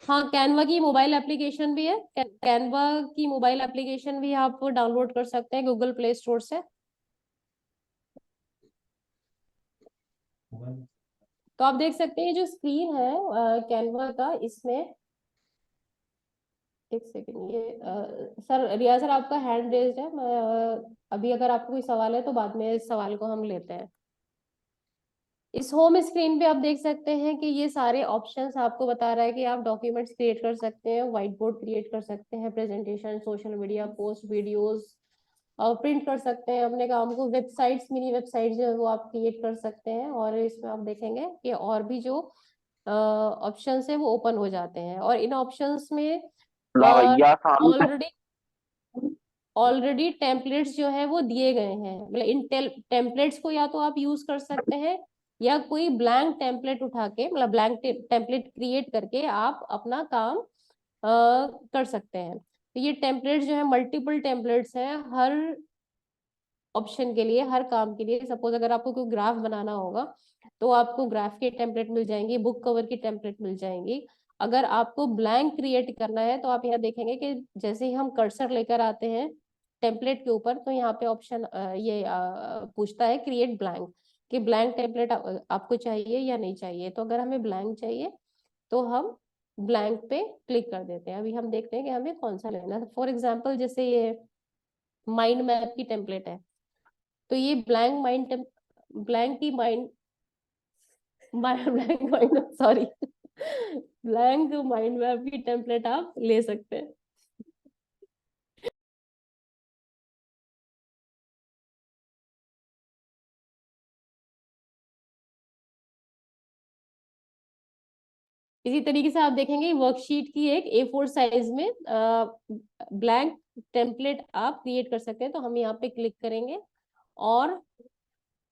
[SPEAKER 1] हाँ, कैनवा की मोबाइल एप्लीकेशन भी है, कैनवा की मोबाइल एप्लीकेशन भी आप डाउनलोड कर सकते हैं गूगल प्ले स्टोर से। तो आप देख सकते हैं जो स्क्रीन है कैनवा का, इसमें एक सेकंड, ये सर रिया सर आपका हैंड रेज्ड है। मैं अभी अगर आपको कोई सवाल है तो बाद में इस सवाल को हम लेते हैं। इस होम स्क्रीन पे आप देख सकते हैं कि ये सारे ऑप्शंस आपको बता रहा है कि आप डॉक्यूमेंट्स क्रिएट कर सकते हैं, व्हाइट बोर्ड क्रिएट कर सकते हैं, presentation, social media post, videos और प्रिंट कर सकते हैं अपने काम को, वेबसाइट्स, मिनी वेबसाइट्स जो है वो आप क्रिएट कर सकते हैं। और इसमें आप देखेंगे कि और भी जो ऑप्शंस है वो ओपन हो जाते हैं। और इन ऑप्शंस में ऑलरेडी टेम्पलेट्स जो है वो दिए गए हैं। मतलब इन टेम्पलेट्स को या तो आप यूज कर सकते हैं या कोई ब्लैंक टेम्पलेट उठा के, मतलब ब्लैंक टेम्पलेट क्रिएट करके आप अपना काम कर सकते हैं। तो ये टेम्पलेट्स जो है मल्टीपल टेम्पलेट्स हैं हर ऑप्शन के लिए, हर काम के लिए। सपोज अगर आपको कोई ग्राफ बनाना होगा तो आपको ग्राफ की टेम्पलेट मिल जाएंगी, बुक कवर की टेम्पलेट मिल जाएंगी। अगर आपको ब्लैंक क्रिएट करना है तो आप यहाँ देखेंगे कि जैसे ही हम कर्सर लेकर आते हैं टेम्पलेट के ऊपर तो यहाँ पे ऑप्शन ये पूछता है क्रिएट ब्लैंक, कि ब्लैंक टेम्पलेट आपको चाहिए या नहीं चाहिए। तो अगर हमें ब्लैंक चाहिए तो हम ब्लैंक पे क्लिक कर देते हैं। अभी हम देखते हैं कि हमें कौन सा लेना है। फॉर एग्जाम्पल जैसे ये माइंड मैप की टेम्पलेट है, तो ये ब्लैंक की mind blank mind sorry blank mind map की टेम्पलेट आप ले सकते हैं। इसी तरीके से आप देखेंगे वर्कशीट की एक A4 साइज में ब्लैंक टेम्पलेट आप क्रिएट कर सकते हैं। तो हम यहाँ पे क्लिक करेंगे और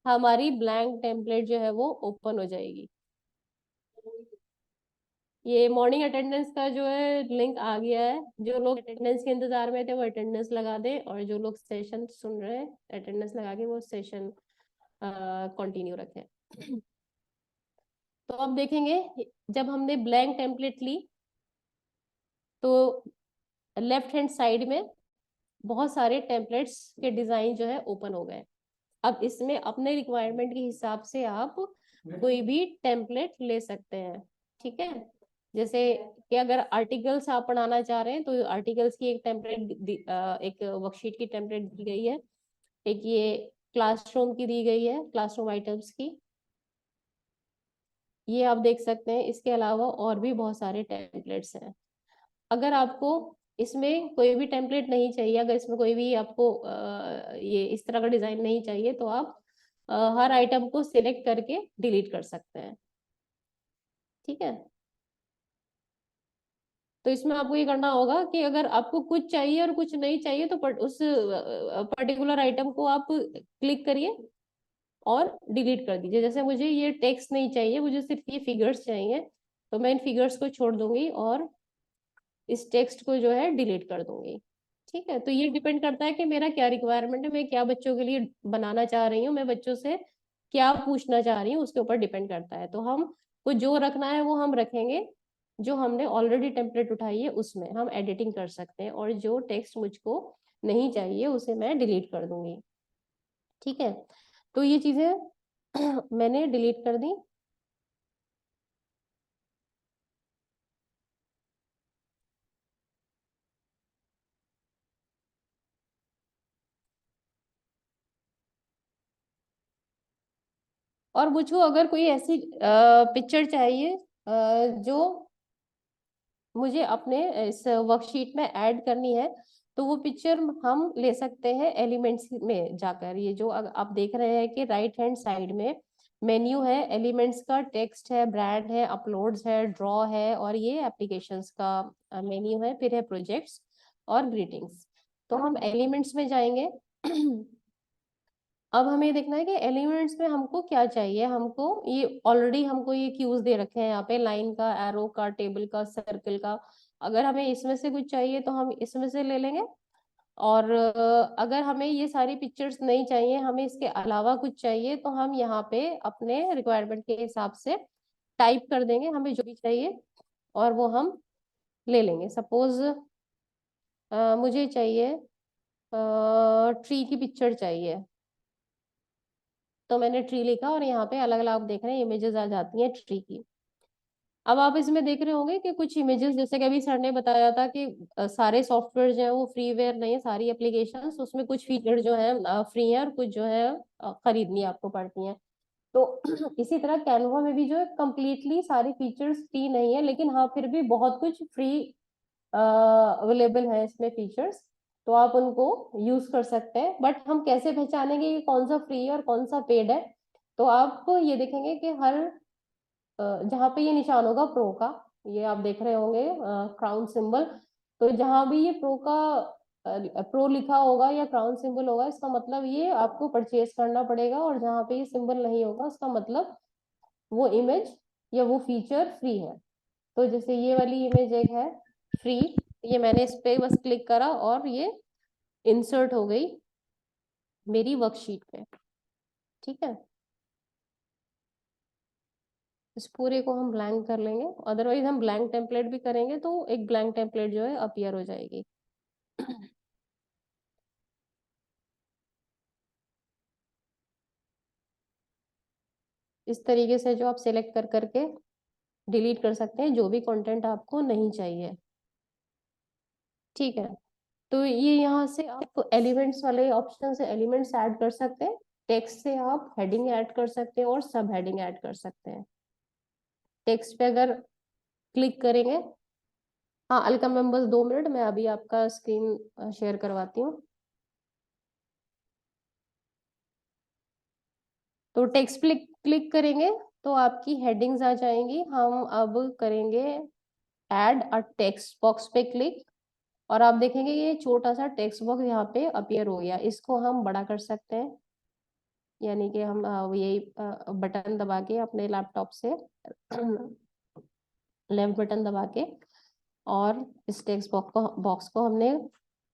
[SPEAKER 1] हमारी ब्लैंक टेम्पलेट जो है वो ओपन हो जाएगी। ये मॉर्निंग अटेंडेंस का जो है लिंक आ गया है। जो लोग अटेंडेंस के इंतजार में थे वो अटेंडेंस लगा दें, और जो लोग सेशन सुन रहे हैं अटेंडेंस लगा के वो सेशन कंटिन्यू रखें। तो अब देखेंगे जब हमने ब्लैंक टेम्पलेट ली तो लेफ्ट हैंड साइड में बहुत सारे टेम्पलेट्स के डिजाइन जो है ओपन हो गए। अब इसमें अपने रिक्वायरमेंट के हिसाब से आप कोई भी टेम्पलेट ले सकते हैं। ठीक है, जैसे कि अगर आर्टिकल्स आप पढ़ाना चाह रहे हैं तो आर्टिकल्स की एक टेम्पलेट, एक वर्कशीट की टेम्पलेट दी गई है। एक ये क्लासरूम की दी गई है, क्लासरूम आइटम्स की, ये आप देख सकते हैं। इसके अलावा और भी बहुत सारे टेम्पलेट्स हैं। अगर आपको इसमें कोई भी टेम्पलेट नहीं चाहिए, अगर इसमें कोई भी आपको ये इस तरह का डिजाइन नहीं चाहिए तो आप हर आइटम को सिलेक्ट करके डिलीट कर सकते हैं। ठीक है, तो इसमें आपको ये करना होगा कि अगर आपको कुछ चाहिए और कुछ नहीं चाहिए तो उस पर्टिकुलर आइटम को आप क्लिक करिए और डिलीट कर दीजिए। जैसे मुझे ये टेक्स्ट नहीं चाहिए, मुझे सिर्फ ये फिगर्स चाहिए, तो मैं इन फिगर्स को छोड़ दूंगी और इस टेक्स्ट को जो है डिलीट कर दूंगी। ठीक है, तो ये डिपेंड करता है कि मेरा क्या रिक्वायरमेंट है, मैं क्या बच्चों के लिए बनाना चाह रही हूँ, मैं बच्चों से क्या पूछना चाह रही हूँ, उसके ऊपर डिपेंड करता है। तो हम को जो रखना है वो हम रखेंगे, जो हमने ऑलरेडी टेम्पलेट उठाई है उसमें हम एडिटिंग कर सकते हैं, और जो टेक्स्ट मुझको नहीं चाहिए उसे मैं डिलीट कर दूंगी। ठीक है, तो ये चीजें मैंने डिलीट कर दी। और मुझको अगर कोई ऐसी पिक्चर चाहिए जो मुझे अपने इस वर्कशीट में ऐड करनी है, तो वो पिक्चर हम ले सकते हैं एलिमेंट्स में जाकर। ये जो आप देख रहे हैं कि राइट हैंड साइड में मेन्यू है, एलिमेंट्स का टेक्स्ट है, ब्रांड है, अपलोड्स है, ड्रॉ है, और ये एप्लीकेशंस का मेन्यू है, फिर है प्रोजेक्ट्स और ग्रीटिंग्स। तो हम एलिमेंट्स में जाएंगे। अब हमें देखना है कि एलिमेंट्स में हमको क्या चाहिए। हमको ये ऑलरेडी हमको ये क्यूज दे रखे हैं यहाँ पे, लाइन का, एरो का, टेबल का, सर्कल का। अगर हमें इसमें से कुछ चाहिए तो हम इसमें से ले लेंगे, और अगर हमें ये सारी पिक्चर्स नहीं चाहिए, हमें इसके अलावा कुछ चाहिए, तो हम यहाँ पे अपने रिक्वायरमेंट के हिसाब से टाइप कर देंगे हमें जो भी चाहिए, और वो हम ले लेंगे। सपोज मुझे चाहिए ट्री की पिक्चर चाहिए, तो मैंने ट्री लिखा और यहाँ पे अलग अलग आप देख रहे हैं इमेजेस आ जाती हैं ट्री की। अब आप इसमें देख रहे होंगे कि कुछ इमेजेस, जैसे कि अभी सर ने बताया था कि सारे सॉफ्टवेयर जो है वो फ्रीवेयर नहीं है, सारी एप्लीकेशंस, उसमें कुछ फीचर जो है फ्री है और कुछ जो है खरीदनी आपको पड़ती हैं। तो इसी तरह कैनवा में भी जो है कम्प्लीटली सारी फीचर्स फ्री नहीं है, लेकिन हाँ फिर भी बहुत कुछ फ्री अवेलेबल है इसमें फीचर्स, तो आप उनको यूज कर सकते हैं। बट हम कैसे पहचानेंगे कि कौन सा फ्री है और कौन सा पेड है? तो आप ये देखेंगे कि हर जहाँ पे ये निशान होगा प्रो का, ये आप देख रहे होंगे क्राउन सिंबल, तो जहाँ भी ये प्रो लिखा होगा या क्राउन सिंबल होगा, इसका मतलब ये आपको परचेज करना पड़ेगा, और जहाँ पे ये सिंबल नहीं होगा उसका मतलब वो इमेज या वो फीचर फ्री है। तो जैसे ये वाली इमेज एक है फ्री, ये मैंने इस पे बस क्लिक करा और ये इंसर्ट हो गई मेरी वर्कशीट पे। ठीक है, इस पूरे को हम ब्लैंक कर लेंगे, अदरवाइज हम ब्लैंक टेम्पलेट भी करेंगे तो एक ब्लैंक टेम्पलेट जो है अपीयर हो जाएगी। इस तरीके से जो आप सिलेक्ट कर करके डिलीट कर सकते हैं जो भी कंटेंट आपको नहीं चाहिए। ठीक है, तो ये यहाँ से आप एलिमेंट्स वाले ऑप्शन से एलिमेंट्स ऐड कर सकते हैं, टेक्स्ट से आप हेडिंग ऐड कर सकते हैं और सब हेडिंग ऐड कर सकते हैं। टेक्स्ट पे अगर क्लिक करेंगे, हाँ अलका मैम बस 2 मिनट, मैं अभी आपका स्क्रीन शेयर करवाती हूँ। तो टेक्स्ट क्लिक करेंगे तो आपकी हेडिंग्स आ जाएंगी। हम अब करेंगे ऐड अ टेक्स्ट बॉक्स पे क्लिक, और आप देखेंगे ये छोटा सा टेक्स्ट बॉक्स यहाँ पे अपीयर हो गया। इसको हम बड़ा कर सकते हैं, यानी कि हम यही बटन दबा के अपने लैपटॉप से लेफ्ट बटन दबा के, और इस टेक्स्ट बॉक्स को हमने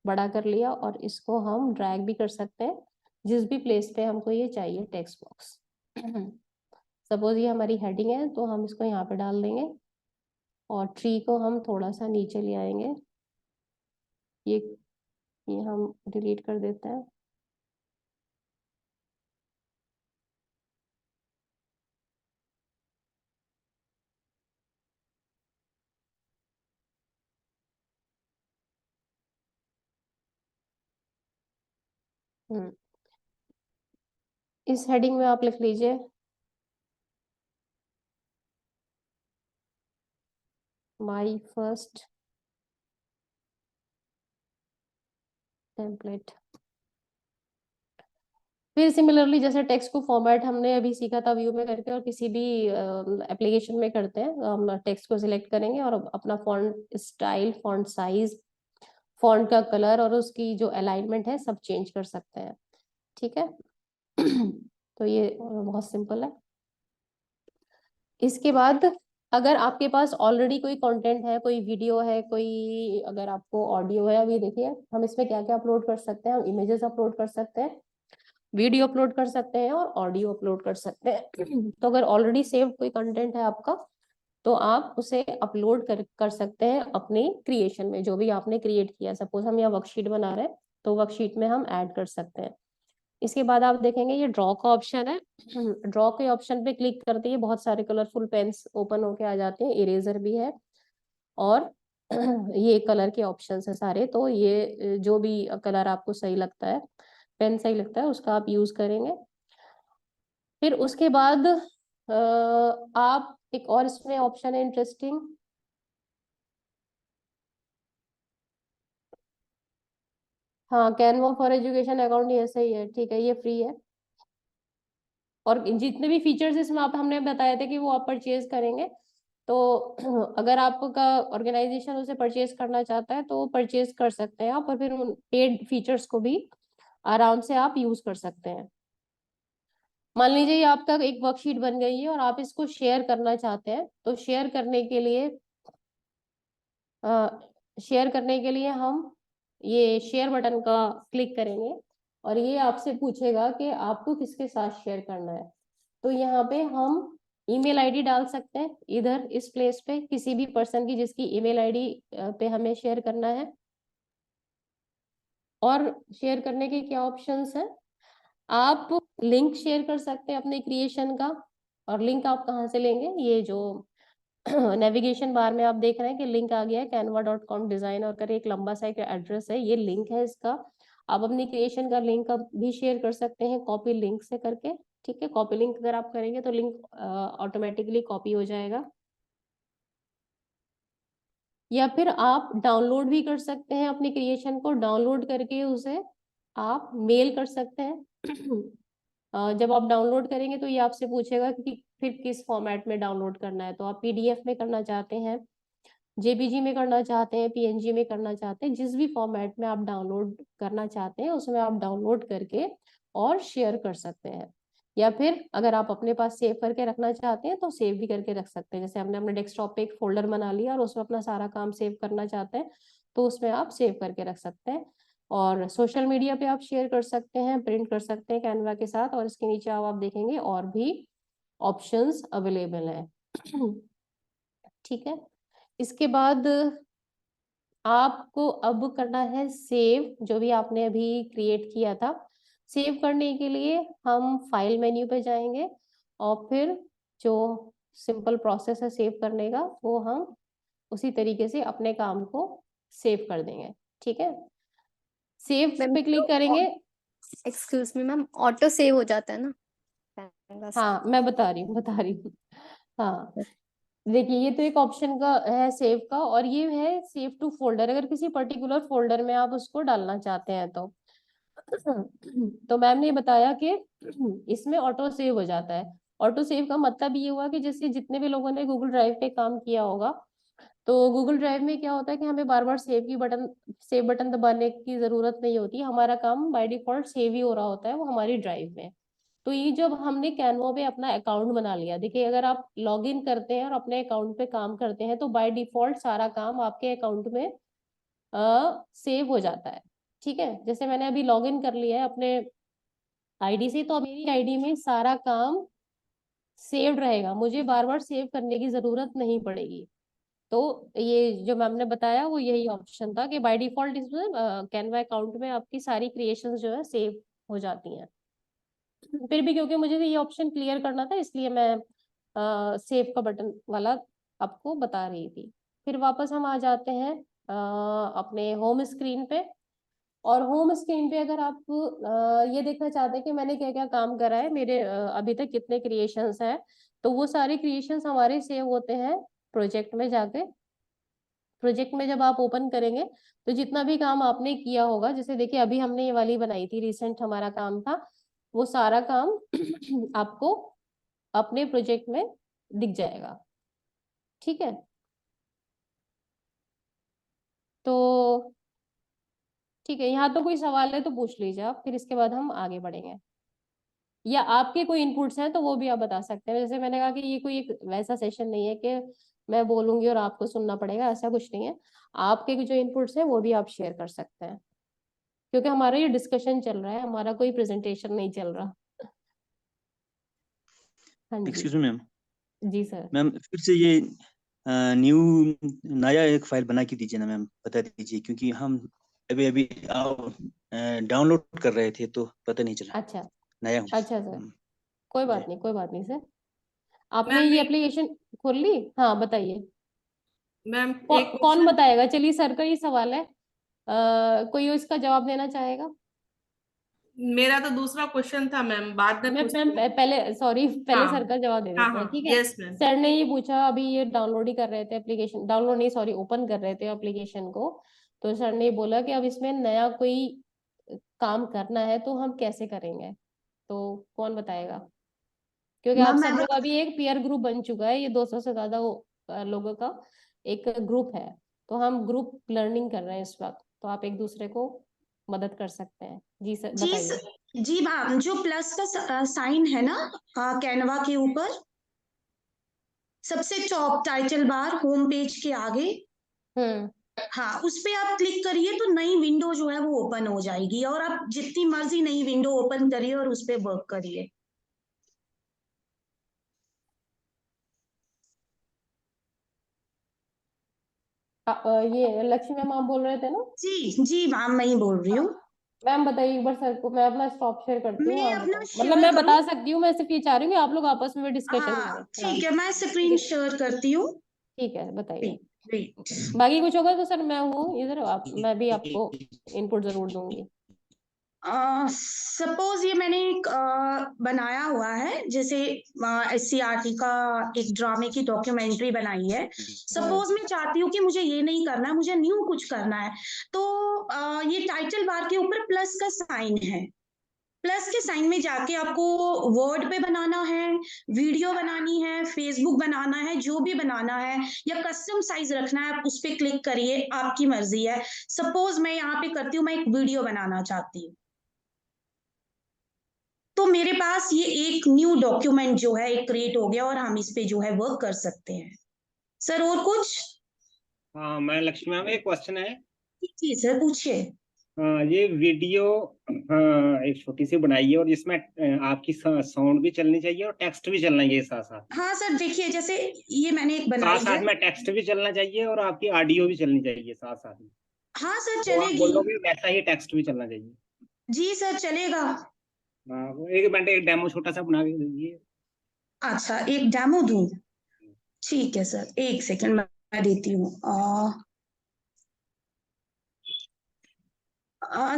[SPEAKER 1] बड़ा कर लिया, और इसको हम ड्रैग भी कर सकते हैं जिस भी प्लेस पे हमको ये चाहिए टेक्स्ट बॉक्स। सपोज ये हमारी हेडिंग है तो हम इसको यहाँ पे डाल देंगे, और ट्री को हम थोड़ा सा नीचे ले आएंगे, ये हम डिलीट कर देते हैं। इस हेडिंग में आप लिख लीजिए माय फर्स्ट टेम्पलेट। फिर सिमिलरली जैसे टेक्स्ट को फॉर्मेट हमने अभी सीखा था व्यू में करके, और किसी भी एप्लीकेशन में करते हैं, हम टेक्स्ट को सिलेक्ट करेंगे और अपना font style, font size, font का कलर और उसकी जो अलाइनमेंट है सब चेंज कर सकते हैं। ठीक है, तो ये बहुत सिंपल है। इसके बाद अगर आपके पास ऑलरेडी कोई कंटेंट है, कोई वीडियो है, कोई अगर आपको ऑडियो है, अभी देखिए हम इसमें क्या क्या अपलोड कर सकते हैं। हम इमेजेस अपलोड कर सकते हैं, वीडियो अपलोड कर सकते हैं और ऑडियो अपलोड कर सकते हैं। तो अगर ऑलरेडी सेव्ड कोई कंटेंट है आपका तो आप उसे अपलोड कर सकते हैं अपनी क्रिएशन में, जो भी आपने क्रिएट किया। सपोज हम यहाँ वर्कशीट बना रहे हैं तो वर्कशीट में हम ऐड कर सकते हैं। इसके बाद आप देखेंगे ये ड्रॉ का ऑप्शन है। ड्रॉ के ऑप्शन पे क्लिक करते ही बहुत सारे कलरफुल पेन्स ओपन होके आ जाते हैं, इरेजर भी है, और ये कलर के ऑप्शन है सारे। तो ये जो भी कलर आपको सही लगता है, पेन सही लगता है, उसका आप यूज करेंगे। फिर उसके बाद आप एक और इसमें ऑप्शन है इंटरेस्टिंग, हाँ कैनवा फॉर एजुकेशन अकाउंट, ये सही है, ठीक है, ये फ्री है। और जितने भी फीचर्स इसमें आप हमने बताए थे कि वो आप परचेज करेंगे, तो अगर आपका ऑर्गेनाइजेशन उसे परचेज करना चाहता है तो परचेज कर सकते हैं आप, और फिर उन पेड फीचर्स को भी आराम से आप यूज कर सकते हैं। मान लीजिए ये आपका एक वर्कशीट बन गई है और आप इसको शेयर करना चाहते हैं, तो शेयर करने के लिए हम ये शेयर बटन का क्लिक करेंगे, और ये आपसे पूछेगा कि आपको किसके साथ शेयर करना है। तो यहाँ पे हम ईमेल आईडी डाल सकते हैं, इधर इस प्लेस पे किसी भी पर्सन की जिसकी ईमेल आईडी पे हमें शेयर करना है। और शेयर करने के क्या ऑप्शंस हैं, आप लिंक शेयर कर सकते हैं अपने क्रिएशन का, और लिंक आप कहाँ से लेंगे, ये जो नेविगेशन बार में आप देख रहे हैं कि लिंक आ गया है canva.com डिजाइन और कर एक लंबा सा एक एड्रेस है, ये लिंक है इसका। आप अपनी क्रिएशन का लिंक भी शेयर कर सकते हैं कॉपी लिंक से करके, ठीक है। कॉपी लिंक अगर आप करेंगे तो लिंक ऑटोमेटिकली कॉपी हो जाएगा, या फिर आप डाउनलोड भी कर सकते हैं अपनी क्रिएशन को, डाउनलोड करके उसे आप मेल कर सकते हैं। जब आप डाउनलोड करेंगे तो ये आपसे पूछेगा कि फिर किस फॉर्मेट में डाउनलोड करना है, तो आप पीडीएफ में करना चाहते हैं, जेपीजी में करना चाहते हैं, पीएनजी में करना चाहते हैं, जिस भी फॉर्मेट में आप डाउनलोड करना चाहते हैं उसमें आप डाउनलोड करके और शेयर कर सकते हैं। या फिर अगर आप अपने पास सेव करके रखना चाहते हैं तो सेव भी करके रख सकते हैं। जैसे हमने अपने डेस्कटॉप पे एक फोल्डर बना लिया और उसमें अपना सारा काम सेव करना चाहते हैं तो उसमें आप सेव करके रख सकते हैं। और सोशल मीडिया पे आप शेयर कर सकते हैं, प्रिंट कर सकते हैं कैनवा के साथ, और इसके नीचे आप देखेंगे और भी ऑप्शंस अवेलेबल हैं। ठीक है, इसके बाद आपको अब करना है सेव, जो भी आपने अभी क्रिएट किया था। सेव करने के लिए हम फाइल मेन्यू पे जाएंगे और फिर जो सिंपल प्रोसेस है सेव करने का वो हम उसी तरीके से अपने काम को सेव कर देंगे, ठीक है। सेव पे क्लिक करेंगे।
[SPEAKER 14] Excuse me ma'am, auto save हो जाता है ना Canva से?
[SPEAKER 1] हाँ मैं बता रही हूँ। हाँ देखिए, ये तो एक ऑप्शन का है सेव का, और ये है सेव टू फोल्डर, अगर किसी पर्टिकुलर फोल्डर में आप उसको डालना चाहते हैं तो मैम ने बताया कि इसमें ऑटो सेव हो जाता है। ऑटो सेव का मतलब ये हुआ कि जैसे जितने भी लोगों ने गूगल ड्राइव पे काम किया होगा, तो गूगल ड्राइव में क्या होता है कि हमें बार बार सेव बटन दबाने की जरूरत नहीं होती, हमारा काम बाय डिफॉल्ट सेव ही हो रहा होता है वो हमारी ड्राइव में। तो ये जब हमने कैनवा पे अपना अकाउंट बना लिया, देखिए अगर आप लॉग इन करते हैं और अपने अकाउंट पे काम करते हैं तो बाय डिफॉल्ट सारा काम आपके अकाउंट में सेव हो जाता है, ठीक है। जैसे मैंने अभी लॉग इन कर लिया है अपने आईडी से, तो मेरी आईडी में सारा काम सेव्ड रहेगा, मुझे बार बार सेव करने की जरूरत नहीं पड़ेगी। तो ये जो मैम ने बताया वो यही ऑप्शन था कि बाय डिफॉल्ट इसमें कैनवा अकाउंट में आपकी सारी क्रिएशंस जो है सेव हो जाती हैं। फिर भी क्योंकि मुझे ये ऑप्शन क्लियर करना था इसलिए मैं सेव का बटन वाला आपको बता रही थी। फिर वापस हम आ जाते हैं अपने होम स्क्रीन पे, और होम स्क्रीन पे अगर आप ये देखना चाहते हैं कि मैंने क्या क्या काम करा है, मेरे अभी तक कितने क्रिएशंस हैं, तो वो सारे क्रिएशंस हमारे सेव होते हैं प्रोजेक्ट में जाके। प्रोजेक्ट में जब आप ओपन करेंगे तो जितना भी काम आपने किया होगा, जैसे देखिए अभी हमने ये वाली बनाई थी, रिसेंट हमारा काम था, वो सारा काम आपको अपने प्रोजेक्ट में दिख जाएगा, ठीक है। तो ठीक है, यहाँ तो कोई सवाल है तो पूछ लीजिए आप, फिर इसके बाद हम आगे बढ़ेंगे, या आपके कोई इनपुट्स हैं तो वो भी आप बता सकते हैं। जैसे मैंने कहा कि ये कोई एक वैसा सेशन नहीं है कि मैं बोलूंगी और आपको सुनना पड़ेगा, ऐसा कुछ नहीं है। आपके जो इनपुट्स हैं वो भी आप शेयर कर सकते हैं, क्योंकि हमारा ये डिस्कशन चल रहा है, हमारा कोई प्रेजेंटेशन नहीं चल रहा। हाँ जी
[SPEAKER 19] एक्सक्यूज मी मैम।
[SPEAKER 1] जी सर।
[SPEAKER 19] मैम फिर से ये न्यू नया एक फाइल बना के दीजिए ना मैम, बता दीजिए, क्योंकि हम अभी अभी डाउनलोड कर रहे थे तो पता नहीं चला।
[SPEAKER 1] अच्छा
[SPEAKER 19] नया
[SPEAKER 1] अच्छा सर, कोई बात नहीं, कोई बात नहीं सर। आपने
[SPEAKER 3] मैम
[SPEAKER 1] ये
[SPEAKER 3] एक
[SPEAKER 1] एप्लीकेशन खोल ली? हाँ बताइए।
[SPEAKER 3] मैम एक
[SPEAKER 1] कौन
[SPEAKER 3] क्वेश्चन
[SPEAKER 1] बताएगा? चलिए सर का ही सवाल है, कोई इसका जवाब देना चाहेगा?
[SPEAKER 3] मेरा तो दूसरा क्वेश्चन था मैम, बाद में
[SPEAKER 1] मैम
[SPEAKER 3] पूछती हूँ।
[SPEAKER 1] पहले सॉरी, पहले
[SPEAKER 3] हाँ
[SPEAKER 1] सर का जवाब दे
[SPEAKER 3] हाँ
[SPEAKER 1] देते हैं,
[SPEAKER 3] हाँ,
[SPEAKER 1] ठीक है।
[SPEAKER 3] Yes ma'am.
[SPEAKER 1] सर ने ये पूछा, अभी ये डाउनलोड ही कर रहे थे एप्लीकेशन, डाउनलोड नहीं सॉरी ओपन कर रहे थे एप्लीकेशन को, तो सर ने बोला कि अब इसमें नया कोई काम करना है तो हम कैसे करेंगे, तो कौन बताएगा? क्योंकि आप
[SPEAKER 6] मैम
[SPEAKER 1] सब
[SPEAKER 6] मैं
[SPEAKER 1] लोग, अभी एक पीयर ग्रुप बन चुका है, ये 200 से ज्यादा लोगों का एक ग्रुप है, तो हम ग्रुप लर्निंग कर रहे हैं इस वक्त, तो आप एक दूसरे को मदद कर सकते हैं। जी सर
[SPEAKER 6] जी
[SPEAKER 1] बताइए।
[SPEAKER 6] जी मैम, जो प्लस का साइन है ना कैनवा के ऊपर सबसे top title bar home page के आगे, हाँ उस पे आप क्लिक करिए तो नई विंडो जो है वो ओपन हो जाएगी, और आप जितनी मर्जी नई विंडो ओपन करिए और उस पे वर्क करिए।
[SPEAKER 1] ये लक्ष्मी मैम आप बोल रहे थे ना?
[SPEAKER 6] जी जी मैम, मैं ही बोल रही हूँ।
[SPEAKER 1] मैम बताइए एक बार सर को, मैं अपना स्टॉप शेयर करती हूँ,
[SPEAKER 6] मैं
[SPEAKER 1] आप
[SPEAKER 6] अपना
[SPEAKER 1] बताओ। मतलब
[SPEAKER 6] शेयर
[SPEAKER 1] मैं
[SPEAKER 6] करूँ?
[SPEAKER 1] बता सकती हूँ, मैं सिर्फ ये चाह रही हूँ कि आप लोग आपस में डिस्कशन
[SPEAKER 6] हाँ
[SPEAKER 1] करें।
[SPEAKER 6] ठीक है, मैं
[SPEAKER 1] ठीक
[SPEAKER 6] स्क्रीन
[SPEAKER 1] है,
[SPEAKER 6] शेयर करती हूँ।
[SPEAKER 1] ठीक है, बताइए।
[SPEAKER 6] वेट।
[SPEAKER 1] बाकी कुछ होगा तो सर मैं हूँ इधर, आप मैं भी आपको इनपुट जरूर दूंगी।
[SPEAKER 6] सपोज ये मैंने एक बनाया हुआ है, जैसे SCRT का एक ड्रामे की डॉक्यूमेंट्री बनाई है। सपोज मैं चाहती हूँ कि मुझे ये नहीं करना है, मुझे न्यू कुछ करना है, तो ये टाइटल बार के ऊपर प्लस का साइन है। प्लस के साइन में जाके आपको वर्ड पे बनाना है, वीडियो बनानी है, फेसबुक बनाना है, जो भी बनाना है, या कस्टम साइज रखना है, आप उस पर क्लिक करिए, आपकी मर्जी है। सपोज मैं यहाँ पे करती हूँ, मैं एक वीडियो बनाना चाहती हूँ, तो मेरे पास ये एक न्यू डॉक्यूमेंट जो है एक क्रिएट हो गया और हम इस पे जो है वर्क कर सकते हैं। सर और कुछ?
[SPEAKER 21] हाँ मैं लक्ष्मी मैम, एक क्वेश्चन है।
[SPEAKER 6] जी सर पूछिए।
[SPEAKER 21] हाँ ये वीडियो एक छोटी सी बनाई है और इसमें आपकी साउंड भी चलनी चाहिए और टेक्स्ट भी चलना चाहिए साथ साथ।
[SPEAKER 6] हाँ सर देखिए, जैसे ये मैंने एक बनाई
[SPEAKER 21] साथ साथ
[SPEAKER 6] है।
[SPEAKER 21] में टेक्स्ट भी चलना चाहिए और आपकी ऑडियो भी चलनी चाहिए साथ साथ में।
[SPEAKER 6] हाँ सर
[SPEAKER 21] तो आप
[SPEAKER 6] चलेगी।
[SPEAKER 21] बोलोगे वैसा ही टेक्स्ट भी चलना चाहिए।
[SPEAKER 6] जी सर चलेगा।
[SPEAKER 21] हाँ एक मिनट, एक डेमो छोटा सा बना के दीजिए।
[SPEAKER 6] अच्छा एक डेमो दूं? ठीक है सर, एक सेकंड मैं देती हूँ।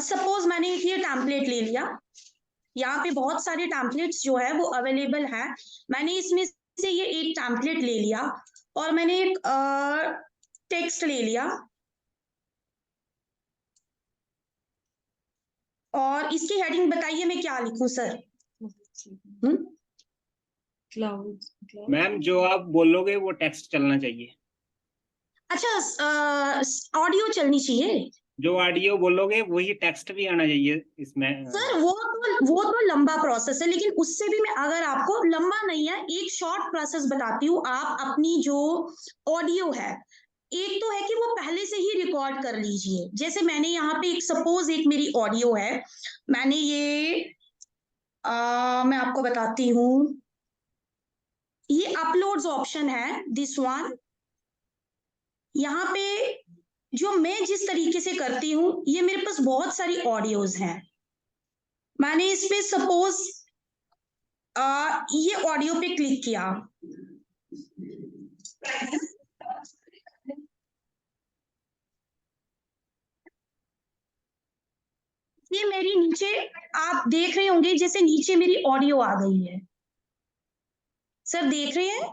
[SPEAKER 6] सपोज मैंने एक ये टैम्पलेट ले लिया, यहाँ पे बहुत सारे टैम्पलेट्स जो है वो अवेलेबल है। मैंने इसमें से ये एक टैम्पलेट ले लिया और मैंने एक टेक्स्ट ले लिया और इसकी हेडिंग बताइए मैं क्या लिखूं सर?
[SPEAKER 21] मैम जो आप बोलोगे वो टेक्स्ट चलना चाहिए।
[SPEAKER 6] अच्छा ऑडियो चलनी चाहिए?
[SPEAKER 21] जो ऑडियो बोलोगे वही टेक्स्ट भी आना चाहिए इसमें।
[SPEAKER 6] सर वो तो लंबा प्रोसेस है, लेकिन उससे भी मैं अगर आपको, लंबा नहीं है, एक शॉर्ट प्रोसेस बताती हूँ। आप अपनी जो ऑडियो है, एक तो है कि वो पहले से ही रिकॉर्ड कर लीजिए। जैसे मैंने यहाँ पे एक सपोज एक मेरी ऑडियो है, मैंने ये मैं आपको बताती हूँ, ये अपलोड्स ऑप्शन है, दिस वन। यहाँ पे जो मैं जिस तरीके से करती हूँ, ये मेरे पास बहुत सारी ऑडियोज हैं। मैंने इस पे सपोज ये ऑडियो पे क्लिक किया, ये मेरी नीचे आप देख रहे होंगे, जैसे नीचे मेरी ऑडियो आ गई है। सर देख रहे हैं?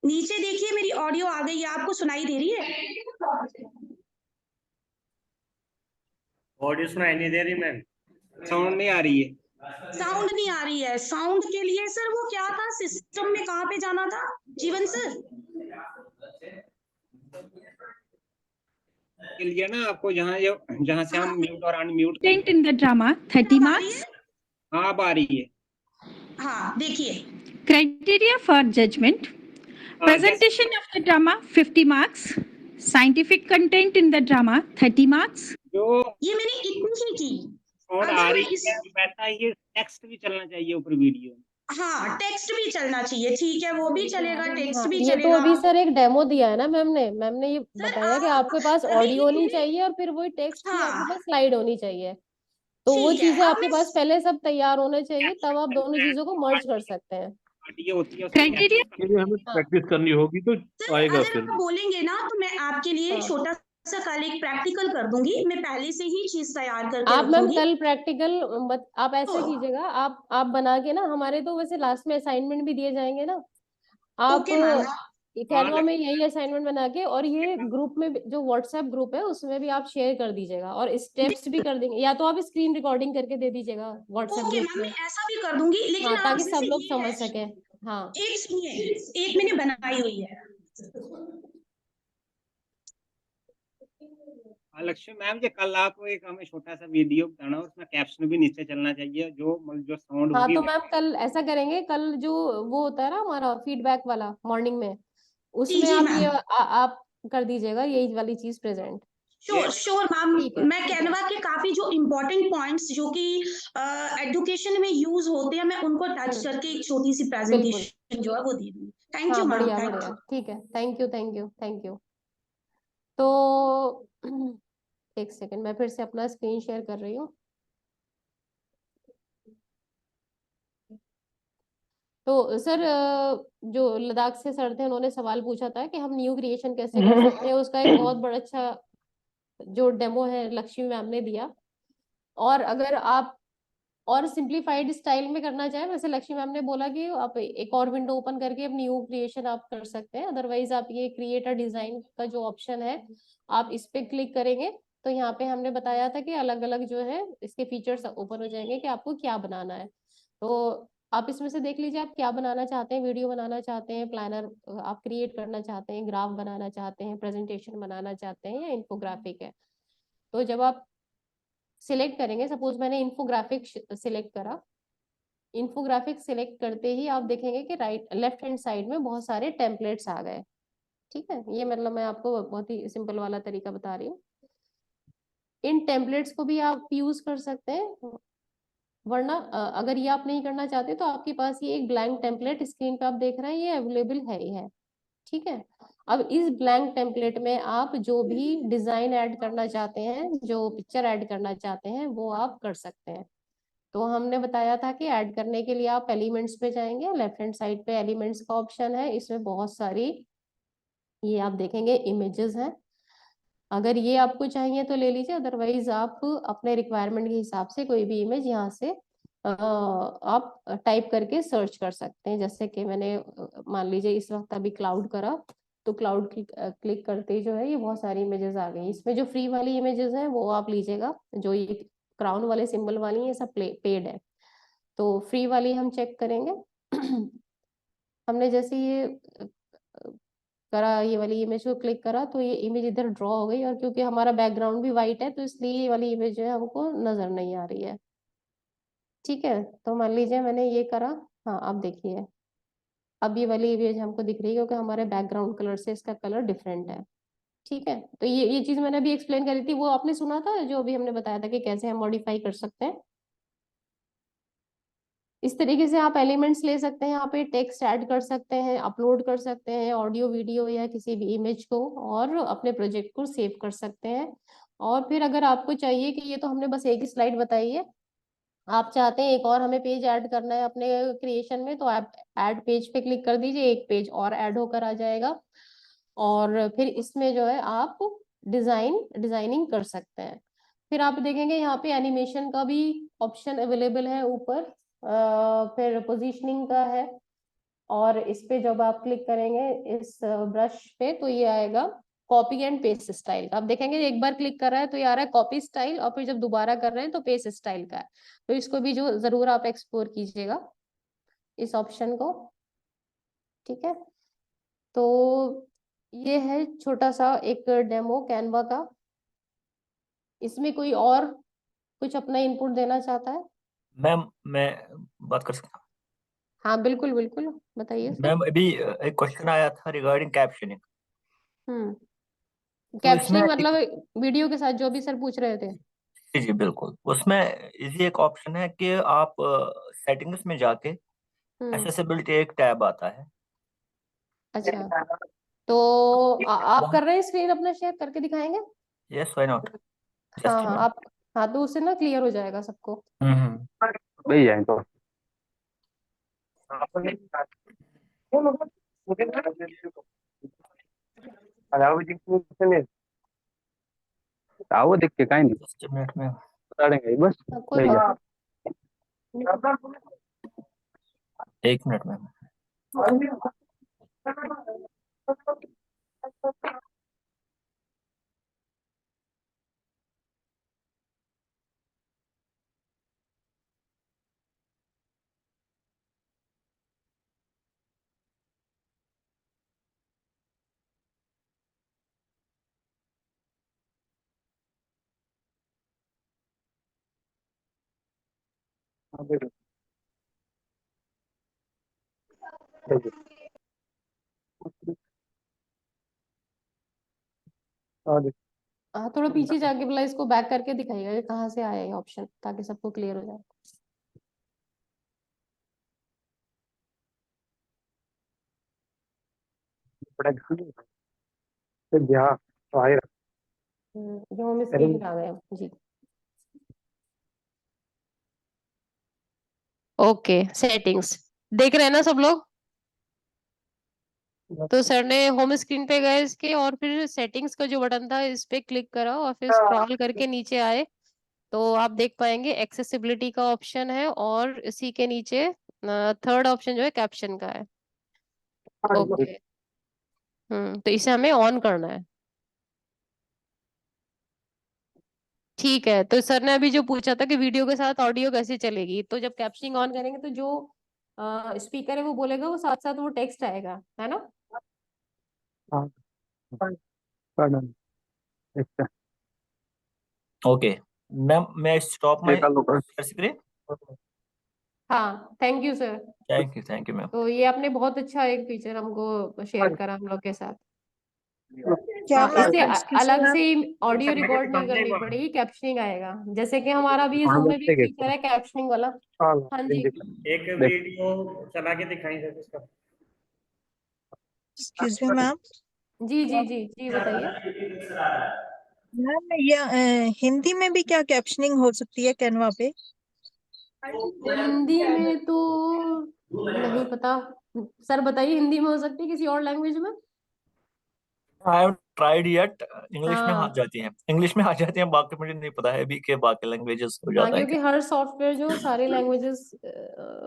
[SPEAKER 6] नीचे देखिए मेरी ऑडियो आ गई है, आपको सुनाई दे रही है?
[SPEAKER 21] ऑडियो सुनाई नहीं दे रही मैम, साउंड नहीं आ रही है।
[SPEAKER 6] साउंड नहीं आ रही है? साउंड के लिए सर वो क्या था, सिस्टम में कहाँ पे जाना था जीवन सर?
[SPEAKER 21] के लिए ना आपको जहाँ से हम म्यूट और unmute
[SPEAKER 22] in the drama 30 marks.
[SPEAKER 21] हाँ अब आ रही है।
[SPEAKER 6] हाँ देखिए,
[SPEAKER 22] Criteria for judgment. Presentation of the drama 50 marks. Scientific content in the drama 30 marks.
[SPEAKER 21] जो
[SPEAKER 6] ये मैंने इतनी ही की।
[SPEAKER 21] साउंड आ रही है वैसा ही टेक्स्ट भी चलना चाहिए ऊपर वीडियो।
[SPEAKER 6] हाँ टेक्स्ट भी चलना चाहिए, ठीक है वो भी चलेगा, टेक्स्ट भी
[SPEAKER 1] ये तो
[SPEAKER 6] चलेगा।
[SPEAKER 1] अभी सर एक डेमो दिया है ना मैम ने ये बताया कि आपके पास ऑडियो होनी चाहिए और फिर वही टेक्स्ट की आपके पास स्लाइड होनी चाहिए। तो वो
[SPEAKER 6] ठीक है,
[SPEAKER 1] चीजें
[SPEAKER 6] अब
[SPEAKER 1] आपके पास पहले सब तैयार होने चाहिए, तब आप दोनों चीजों को मर्ज कर सकते हैं।
[SPEAKER 22] Criteria
[SPEAKER 23] के लिए हमें प्रैक्टिस करनी होगी तो आएगा
[SPEAKER 6] अगर
[SPEAKER 23] फिर।
[SPEAKER 6] आप बोलेंगे ना तो मैं आपके लिए छोटा सा कल एक प्रैक्टिकल कर दूंगी, मैं पहले से ही चीज तैयार करके
[SPEAKER 1] आप मैम
[SPEAKER 6] रखूंगी।
[SPEAKER 1] कल प्रैक्टिकल आप ऐसे कीजिएगा, आप बना के ना, हमारे तो वैसे लास्ट में असाइनमेंट भी दिए जाएंगे ना, आप कैनवा में यही असाइनमेंट बना के और ये ग्रुप में जो व्हाट्सएप ग्रुप है उसमें भी आप शेयर कर दीजिएगा और स्टेप्स भी कर देंगे, या तो आप स्क्रीन रिकॉर्डिंग करके दे दीजिएगा व्हाट्सएप
[SPEAKER 6] ओके
[SPEAKER 1] ग्रुप
[SPEAKER 6] मैम,
[SPEAKER 1] में।
[SPEAKER 6] मैं ऐसा भी कर दूंगी, लेकिन
[SPEAKER 1] हाँ, ताकि
[SPEAKER 6] आप
[SPEAKER 1] सब
[SPEAKER 6] जैसे
[SPEAKER 1] लोग
[SPEAKER 6] ये
[SPEAKER 1] समझ
[SPEAKER 6] है,
[SPEAKER 1] सके। हाँ
[SPEAKER 6] एक सुनिए, एक मैंने बनाई हुई है।
[SPEAKER 21] लक्ष्मी मैम जी कल आपको एक हमें छोटा सा वीडियो बताना, उसमें कैप्शन भी नीचे चलना चाहिए, जो साउंड
[SPEAKER 1] हाँ
[SPEAKER 21] होगी।
[SPEAKER 1] तो मैम कल ऐसा करेंगे, कल जो वो होता है ना हमारा फीडबैक वाला मॉर्निंग में, उसमें आप ये आप कर दीजिएगा यही वाली चीज प्रेजेंट।
[SPEAKER 6] श्योर मैम, मैं कैनवा के काफी जो इम्पोर्टेंट पॉइंट्स जो कि एजुकेशन में यूज होते हैं, मैं उनको टच करके एक छोटी सी प्रेजेंटेशन जो है वो दे दूंगी। थैंक यू मैम,
[SPEAKER 1] बढ़िया, ठीक है, थैंक यू। तो एक सेकंड, मैं फिर से अपना स्क्रीन शेयर कर रही हूँ। तो सर जो लद्दाख से सर थे, उन्होंने सवाल पूछा था कि हम न्यू क्रिएशन कैसे कर सकते हैं। उसका एक बहुत बड़ा अच्छा जो डेमो है लक्ष्मी मैम ने दिया। और अगर आप और सिंप्लीफाइड स्टाइल में करना चाहें, वैसे लक्ष्मी मैम ने बोला कि आप एक और विंडो ओपन करके अब न्यू क्रिएशन आप कर सकते हैं। अदरवाइज आप ये क्रिएट अ डिजाइन का जो ऑप्शन है, आप इस पे क्लिक करेंगे तो यहाँ पे हमने बताया था कि अलग अलग जो है इसके फीचर्स ओपन हो जाएंगे कि आपको क्या बनाना है। तो आप इसमें से देख लीजिए आप क्या बनाना चाहते हैं। वीडियो बनाना चाहते हैं, प्लानर आप क्रिएट करना चाहते हैं, ग्राफ बनाना चाहते हैं, प्रेजेंटेशन बनाना चाहते हैं, या इन्फोग्राफिक है। तो जब आप सिलेक्ट करेंगे, सपोज मैंने इन्फोग्राफिक सिलेक्ट करा, इन्फोग्राफिक सिलेक्ट करते ही आप देखेंगे कि राइट लेफ्ट हैंड साइड में बहुत सारे टेम्पलेट्स आ गए। ठीक है, ये मतलब मैं आपको बहुत ही सिंपल वाला तरीका बता रही हूँ। इन टेम्पलेट्स को भी आप यूज कर सकते हैं, वरना अगर ये आप नहीं करना चाहते तो आपके पास ये एक ब्लैंक टेम्पलेट स्क्रीन पे आप देख रहे हैं, ये अवेलेबल है ही है। ठीक है, अब इस ब्लैंक टेम्पलेट में आप जो भी डिजाइन ऐड करना चाहते हैं, जो पिक्चर ऐड करना चाहते हैं, वो आप कर सकते हैं। तो हमने बताया था कि ऐड करने के लिए आप एलिमेंट्स पे जाएंगे, लेफ्ट हैंड साइड पे एलिमेंट्स का ऑप्शन है, इसमें बहुत सारी ये आप देखेंगे इमेजेस हैं। अगर ये आपको चाहिए तो ले लीजिए, अदरवाइज आप अपने रिक्वायरमेंट के हिसाब से कोई भी इमेज यहाँ से आप टाइप करके सर्च कर सकते हैं। जैसे कि मैंने मान लीजिए इस वक्त अभी क्लाउड करा, तो क्लाउड क्लिक करते ही जो है ये बहुत सारी इमेजेस आ गई। इसमें जो फ्री वाली इमेजेस हैं वो आप लीजिएगा, जो ये क्राउन वाले सिंबल वाली ये सब पेड है। तो फ्री वाली हम चेक करेंगे। हमने जैसे ये करा, ये वाली इमेज को क्लिक करा तो ये इमेज इधर ड्रॉ हो गई, और क्योंकि हमारा बैकग्राउंड भी वाइट है तो इसलिए ये वाली इमेज जो है हमको नजर नहीं आ रही है। ठीक है, तो मान लीजिए मैंने ये करा, हाँ अब देखिए अब ये वाली इमेज हमको दिख रही है क्योंकि हमारे बैकग्राउंड कलर से इसका कलर डिफरेंट है। ठीक है, तो ये चीज मैंने अभी एक्सप्लेन करी थी, वो आपने सुना था जो अभी हमने बताया था कि कैसे हम मॉडिफाई कर सकते हैं। इस तरीके से आप एलिमेंट्स ले सकते हैं, यहाँ पे टेक्स्ट ऐड कर सकते हैं, अपलोड कर सकते हैं ऑडियो वीडियो या किसी भी इमेज को, और अपने प्रोजेक्ट को सेव कर सकते हैं। और फिर अगर आपको चाहिए कि ये तो हमने बस एक ही स्लाइड बताई है, आप चाहते हैं एक और हमें पेज ऐड करना है अपने क्रिएशन में, तो आप ऐड पेज पे क्लिक कर दीजिए, एक पेज और ऐड होकर आ जाएगा। और फिर इसमें जो है आप डिजाइनिंग कर सकते हैं। फिर आप देखेंगे यहाँ पे एनिमेशन का भी ऑप्शन अवेलेबल है ऊपर, फिर पोजीशनिंग का है। और इस पे जब आप क्लिक करेंगे इस ब्रश पे तो ये आएगा कॉपी एंड पेस्ट स्टाइल का। आप देखेंगे एक बार क्लिक कर रहा है तो ये आ रहा है कॉपी स्टाइल, और फिर जब दोबारा कर रहे हैं तो पेस्ट स्टाइल का है। तो इसको भी जो जरूर आप एक्सप्लोर कीजिएगा इस ऑप्शन को। ठीक है, तो ये है छोटा सा एक डेमो कैनवा का। इसमें कोई और कुछ अपना इनपुट देना चाहता है?
[SPEAKER 4] मैम मैं बात कर सकता
[SPEAKER 1] हाँ बिल्कुल बिल्कुल, बताइए
[SPEAKER 4] हूँ?
[SPEAKER 1] सर।
[SPEAKER 4] मैम अभी एक क्वेश्चन आया था रिगार्डिंग कैप्शनिंग। तो इसमें
[SPEAKER 1] कैप्शनिंग मतलब वीडियो के साथ जो भी सर पूछ रहे थे।
[SPEAKER 4] जी जी बिल्कुल, उसमें इजी एक ऑप्शन है कि आप सेटिंग्स में जाके एक्सेसिबिलिटी एक टैब आता है।
[SPEAKER 1] अच्छा, तो आप कर रहे हैं स्क्रीन अपना शेयर करके दिखाएंगे?
[SPEAKER 4] यस व्हाई नॉट,
[SPEAKER 1] हाँ
[SPEAKER 4] जस्ट
[SPEAKER 1] हाँ आप, हाँ तो उससे ना क्लियर हो जाएगा सबको।
[SPEAKER 4] भैया जाए तो
[SPEAKER 20] आओ देख के काहे नहीं
[SPEAKER 4] जस्ट मिनट में
[SPEAKER 20] बता देंगे बस
[SPEAKER 1] कोई
[SPEAKER 20] भैया।
[SPEAKER 4] एक मिनट में
[SPEAKER 1] हाँ थोड़ा पीछे जाके बोला इसको बैक करके दिखाइएगा कि कहाँ से आया ये ऑप्शन, ताकि सबको क्लियर हो जाए।
[SPEAKER 20] बड़ा
[SPEAKER 1] ये होम स्क्रीन पे आ गए हम, जी। ओके, सेटिंग्स देख रहे हैं ना सब लोग? तो सर ने होम स्क्रीन पे गए इसके, और फिर सेटिंग्स का जो बटन था इस पे क्लिक करा और फिर स्क्रॉल करके नीचे आए तो आप देख पाएंगे एक्सेसिबिलिटी का ऑप्शन है, और इसी के नीचे थर्ड ऑप्शन जो है कैप्शन का है। ओके, तो इसे हमें ऑन करना है। ठीक है, तो सर ने अभी जो पूछा था कि वीडियो के साथ ऑडियो कैसे चलेगी, तो जब कैप्शनिंग ऑन करेंगे तो जो स्पीकर है वो बोलेगा, वो साथ साथ वो टेक्स्ट आएगा, है ना?
[SPEAKER 4] ओके मैम, मैं स्टॉप माय स्क्रीन।
[SPEAKER 1] हाँ, thank you sir.
[SPEAKER 4] Thank you ma'am.
[SPEAKER 1] तो ये आपने बहुत अच्छा एक फीचर हमको शेयर करा हम लोग के साथ।
[SPEAKER 8] क्या
[SPEAKER 1] हाँ, इससे
[SPEAKER 8] excuse me,
[SPEAKER 1] अलग
[SPEAKER 8] मैम?
[SPEAKER 1] से ऑडियो रिकॉर्ड नहीं करनी पड़ेगी, कैप्शनिंग आएगा, जैसे कि हमारा भी जूम में भी फीचर है कैप्शनिंग वाला। हाँ जी,
[SPEAKER 21] एक वीडियो चला के दिखाई सर उसका।
[SPEAKER 8] Excuse me, ma'am?
[SPEAKER 1] जी जी जी जी, बताइए।
[SPEAKER 8] मैम ये हिंदी में भी क्या कैप्शनिंग हो सकती है कैनवा पे?
[SPEAKER 1] हिंदी में तो नहीं पता, सर बताइए, हिंदी में हो सकती है, किसी और लैंग्वेज में?
[SPEAKER 4] I have tried yet. English में आ
[SPEAKER 1] हाँ
[SPEAKER 4] जाती हैं, इंग्लिश में आ जाती हैं, बाकी मुझे नहीं पता है अभी कि बाकी लैंग्वेजेस हो
[SPEAKER 1] हाँ,
[SPEAKER 4] जाता है
[SPEAKER 1] क्योंकि
[SPEAKER 4] क्या।
[SPEAKER 1] हर सॉफ्टवेयर जो सारे लैंग्वेजेस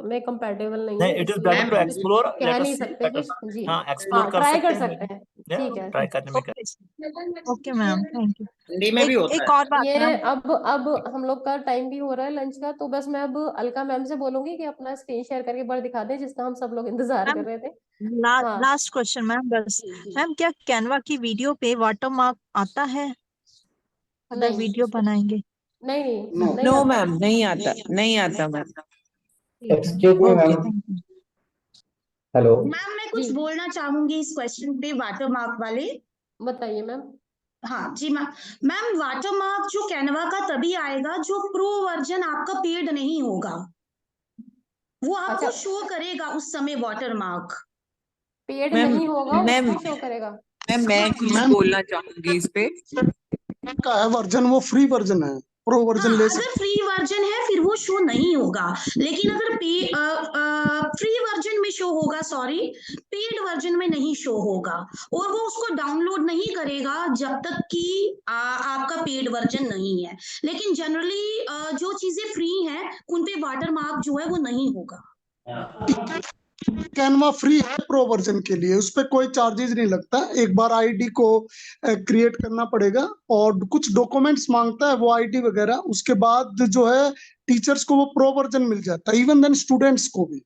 [SPEAKER 1] में कंपैटिबल नहीं
[SPEAKER 4] नहीं,
[SPEAKER 1] है,
[SPEAKER 4] इट इज
[SPEAKER 1] इसलिए
[SPEAKER 4] बेटर टू
[SPEAKER 1] हम
[SPEAKER 4] एक्सप्लोर,
[SPEAKER 1] कह
[SPEAKER 4] लेट
[SPEAKER 1] नहीं
[SPEAKER 4] अस सी,
[SPEAKER 1] सकते
[SPEAKER 4] लेट
[SPEAKER 1] कुछ।
[SPEAKER 4] अस,
[SPEAKER 1] जी,
[SPEAKER 4] हाँ एक्सप्लोर
[SPEAKER 1] हाँ,
[SPEAKER 4] कर
[SPEAKER 1] ट्राई कर
[SPEAKER 4] सकते हैं,
[SPEAKER 1] सकते हैं, ठीक है।
[SPEAKER 4] ट्राई करने में क्या।
[SPEAKER 8] Okay ma'am, thank you.
[SPEAKER 21] Hindi में भी होता
[SPEAKER 8] एक
[SPEAKER 21] है।
[SPEAKER 8] और बात
[SPEAKER 1] ये
[SPEAKER 8] मैम,
[SPEAKER 1] अब हम लोग का टाइम भी हो रहा है लंच का, तो बस मैं अब अलका मैम से बोलूंगी कि अपना स्क्रीन शेयर करके एक बार दिखा दें, जिसका हम सब लोग इंतजार कर
[SPEAKER 8] मैम
[SPEAKER 1] रहे थे। हाँ
[SPEAKER 8] लास्ट क्वेश्चन मैम, बस
[SPEAKER 1] जी जी।
[SPEAKER 8] मैम क्या कैनवा की वीडियो पे वाटरमार्क आता है अगर
[SPEAKER 1] नहीं
[SPEAKER 8] वीडियो बनाएंगे?
[SPEAKER 1] नहीं नहीं, नहीं
[SPEAKER 9] नो
[SPEAKER 1] आता।
[SPEAKER 9] मैम, नहीं आता, नहीं आता ma'am.
[SPEAKER 10] Excuse me
[SPEAKER 8] okay,
[SPEAKER 10] ma'am.
[SPEAKER 8] Thank you.
[SPEAKER 10] Hello.
[SPEAKER 6] Ma'am मैं
[SPEAKER 1] जी
[SPEAKER 6] कुछ बोलना चाहूंगी इस क्वेश्चन पे, वाटरमार्क वाले।
[SPEAKER 1] बताइए मैम।
[SPEAKER 6] हाँ जी मैम। मैम वाटरमार्क जो कैनवा का तभी आएगा जो प्रो वर्जन आपका पेड नहीं होगा, वो
[SPEAKER 1] अच्छा,
[SPEAKER 6] आपको शो करेगा उस समय वाटरमार्क।
[SPEAKER 1] पेड
[SPEAKER 9] मैम
[SPEAKER 1] नहीं होगा
[SPEAKER 9] मैम
[SPEAKER 1] उसमें शो करेगा।
[SPEAKER 9] मैम मैं कुछ
[SPEAKER 18] मैम
[SPEAKER 9] बोलना चाहूंगी इस पे।
[SPEAKER 18] का है वर्जन, वो फ्री वर्जन है, प्रो वर्जन
[SPEAKER 6] हाँ,
[SPEAKER 18] ले
[SPEAKER 6] अगर
[SPEAKER 18] सकते
[SPEAKER 6] फ्री वर्जन है फिर वो शो नहीं होगा, लेकिन अगर फ्री वर्जन में शो होगा, सॉरी, पेड वर्जन में नहीं शो होगा, और वो उसको डाउनलोड नहीं करेगा जब तक कि आपका पेड वर्जन नहीं है। लेकिन जनरली जो चीजें फ्री हैं उन पे वाटरमार्क जो है वो नहीं होगा।
[SPEAKER 18] कैनवा फ्री है प्रो वर्जन के लिए, उस पर कोई चार्जेस नहीं लगता। एक बार आईडी को क्रिएट करना पड़ेगा और कुछ डॉक्यूमेंट्स मांगता है, वो आईडी वगैरह, उसके बाद जो है टीचर्स को वो प्रो वर्जन मिल जाता है, इवन देन स्टूडेंट्स को भी।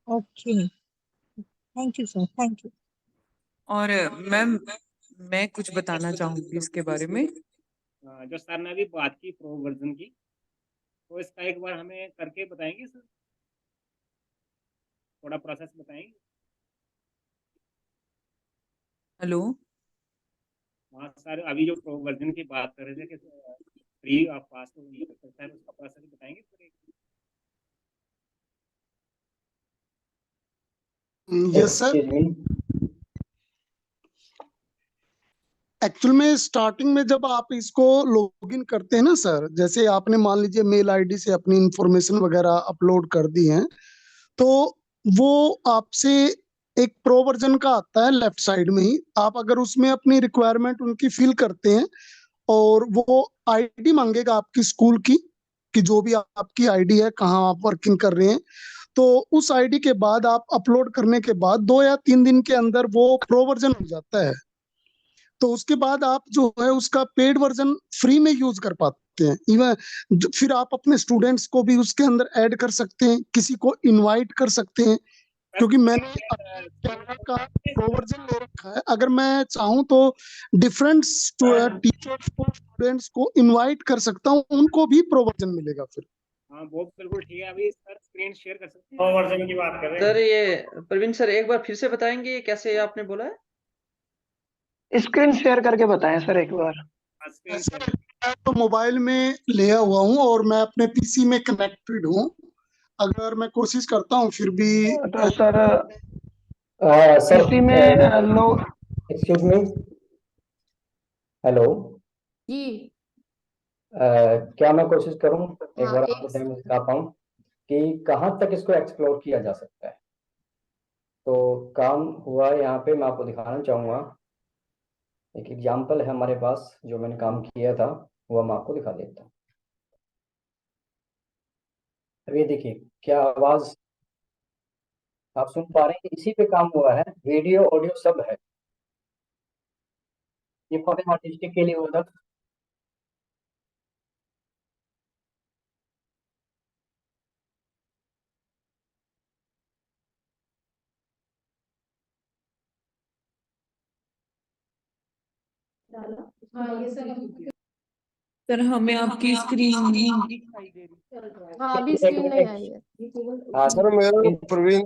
[SPEAKER 8] Okay, thank you sir, thank you.
[SPEAKER 9] और मैम मैं कुछ बताना चाहूंगी इसके बारे में।
[SPEAKER 21] जो सर ने अभी बात की प्रो वर्जन की, तो इसका एक बार हमें करके बताएंगे सर, थोड़ा प्रोसेस बताएंगे।
[SPEAKER 9] हेलो।
[SPEAKER 21] हाँ सर, अभी जो प्रो वर्जन की बात कर रहे थे कि फ्री आप पास तो नहीं कर सकता है, उसका प्रोसेस बताएंगे सर?
[SPEAKER 18] Yes sir. एक्चुअल में स्टार्टिंग में जब आप इसको लॉगिन करते हैं ना सर, जैसे आपने मान लीजिए मेल आईडी से अपनी इंफॉर्मेशन वगैरह अपलोड कर दी है, तो वो आपसे एक प्रो वर्जन का आता है लेफ्ट साइड में ही। आप अगर उसमें अपनी रिक्वायरमेंट उनकी फिल करते हैं और वो आईडी मांगेगा आपकी स्कूल की, कि जो भी आपकी आईडी है, कहाँ आप वर्किंग कर रहे हैं, तो उस आईडी के बाद आप अपलोड करने के बाद 2 या 3 दिन के अंदर वो प्रो वर्जन हो जाता है। तो उसके बाद आप जो है उसका पेड वर्जन फ्री में यूज कर पाते हैं। इवन फिर आप अपने स्टूडेंट्स को भी उसके अंदर ऐड कर सकते हैं, किसी को इनवाइट कर सकते हैं, क्योंकि मैंने कैनवा का प्रो वर्जन ले रखा है। अगर मैं चाहूँ तो डिफरेंट टीचर्स को, स्टूडेंट्स को इनवाइट कर सकता हूँ, उनको भी प्रो वर्जन मिलेगा फिर।
[SPEAKER 21] हाँ वो बिल्कुल ठीक है। अभी सर स्क्रीन शेयर कर सकते हैं, प्रो वर्जन की बात कर रहे हैं
[SPEAKER 12] सर ये प्रवीण सर एक बार फिर से बताएंगे ये कैसे आपने बोला है?
[SPEAKER 10] स्क्रीन शेयर करके बताएं सर एक बार।
[SPEAKER 18] तो मोबाइल में लिया हुआ हूँ और मैं अपने पीसी में कनेक्टेड हूँ, अगर मैं कोशिश करता हूँ फिर भी
[SPEAKER 10] तो सर पीसी में लोग, एक्सक्यूज मी,
[SPEAKER 2] हेलो।
[SPEAKER 1] जी।
[SPEAKER 2] क्या मैं कोशिश करूं एक
[SPEAKER 1] हाँ,
[SPEAKER 2] बार आपको डेमो दिखा पाऊं कि कहाँ तक इसको एक्सप्लोर किया जा सकता है। तो काम हुआ यहाँ पे, मैं आपको दिखाना चाहूंगा। एक एग्जांपल है हमारे पास जो मैंने काम किया था, वो मैं आपको दिखा देता हूँ। अब ये देखिए, क्या आवाज आप सुन पा रहे हैं? इसी पे काम हुआ है, वीडियो ऑडियो सब है। ये फातिमा डिस्ट्रिक्ट के लिए हुआ था।
[SPEAKER 1] हाँ, ये सब
[SPEAKER 9] सर हमें आपकी स्क्रीन नहीं दिखाई दे रही।
[SPEAKER 1] हाँ, अभी
[SPEAKER 2] एक
[SPEAKER 1] स्क्रीन नहीं
[SPEAKER 2] मिनट
[SPEAKER 1] आई है।
[SPEAKER 2] हाँ
[SPEAKER 5] सर मेरा
[SPEAKER 2] सर,
[SPEAKER 5] प्रवीण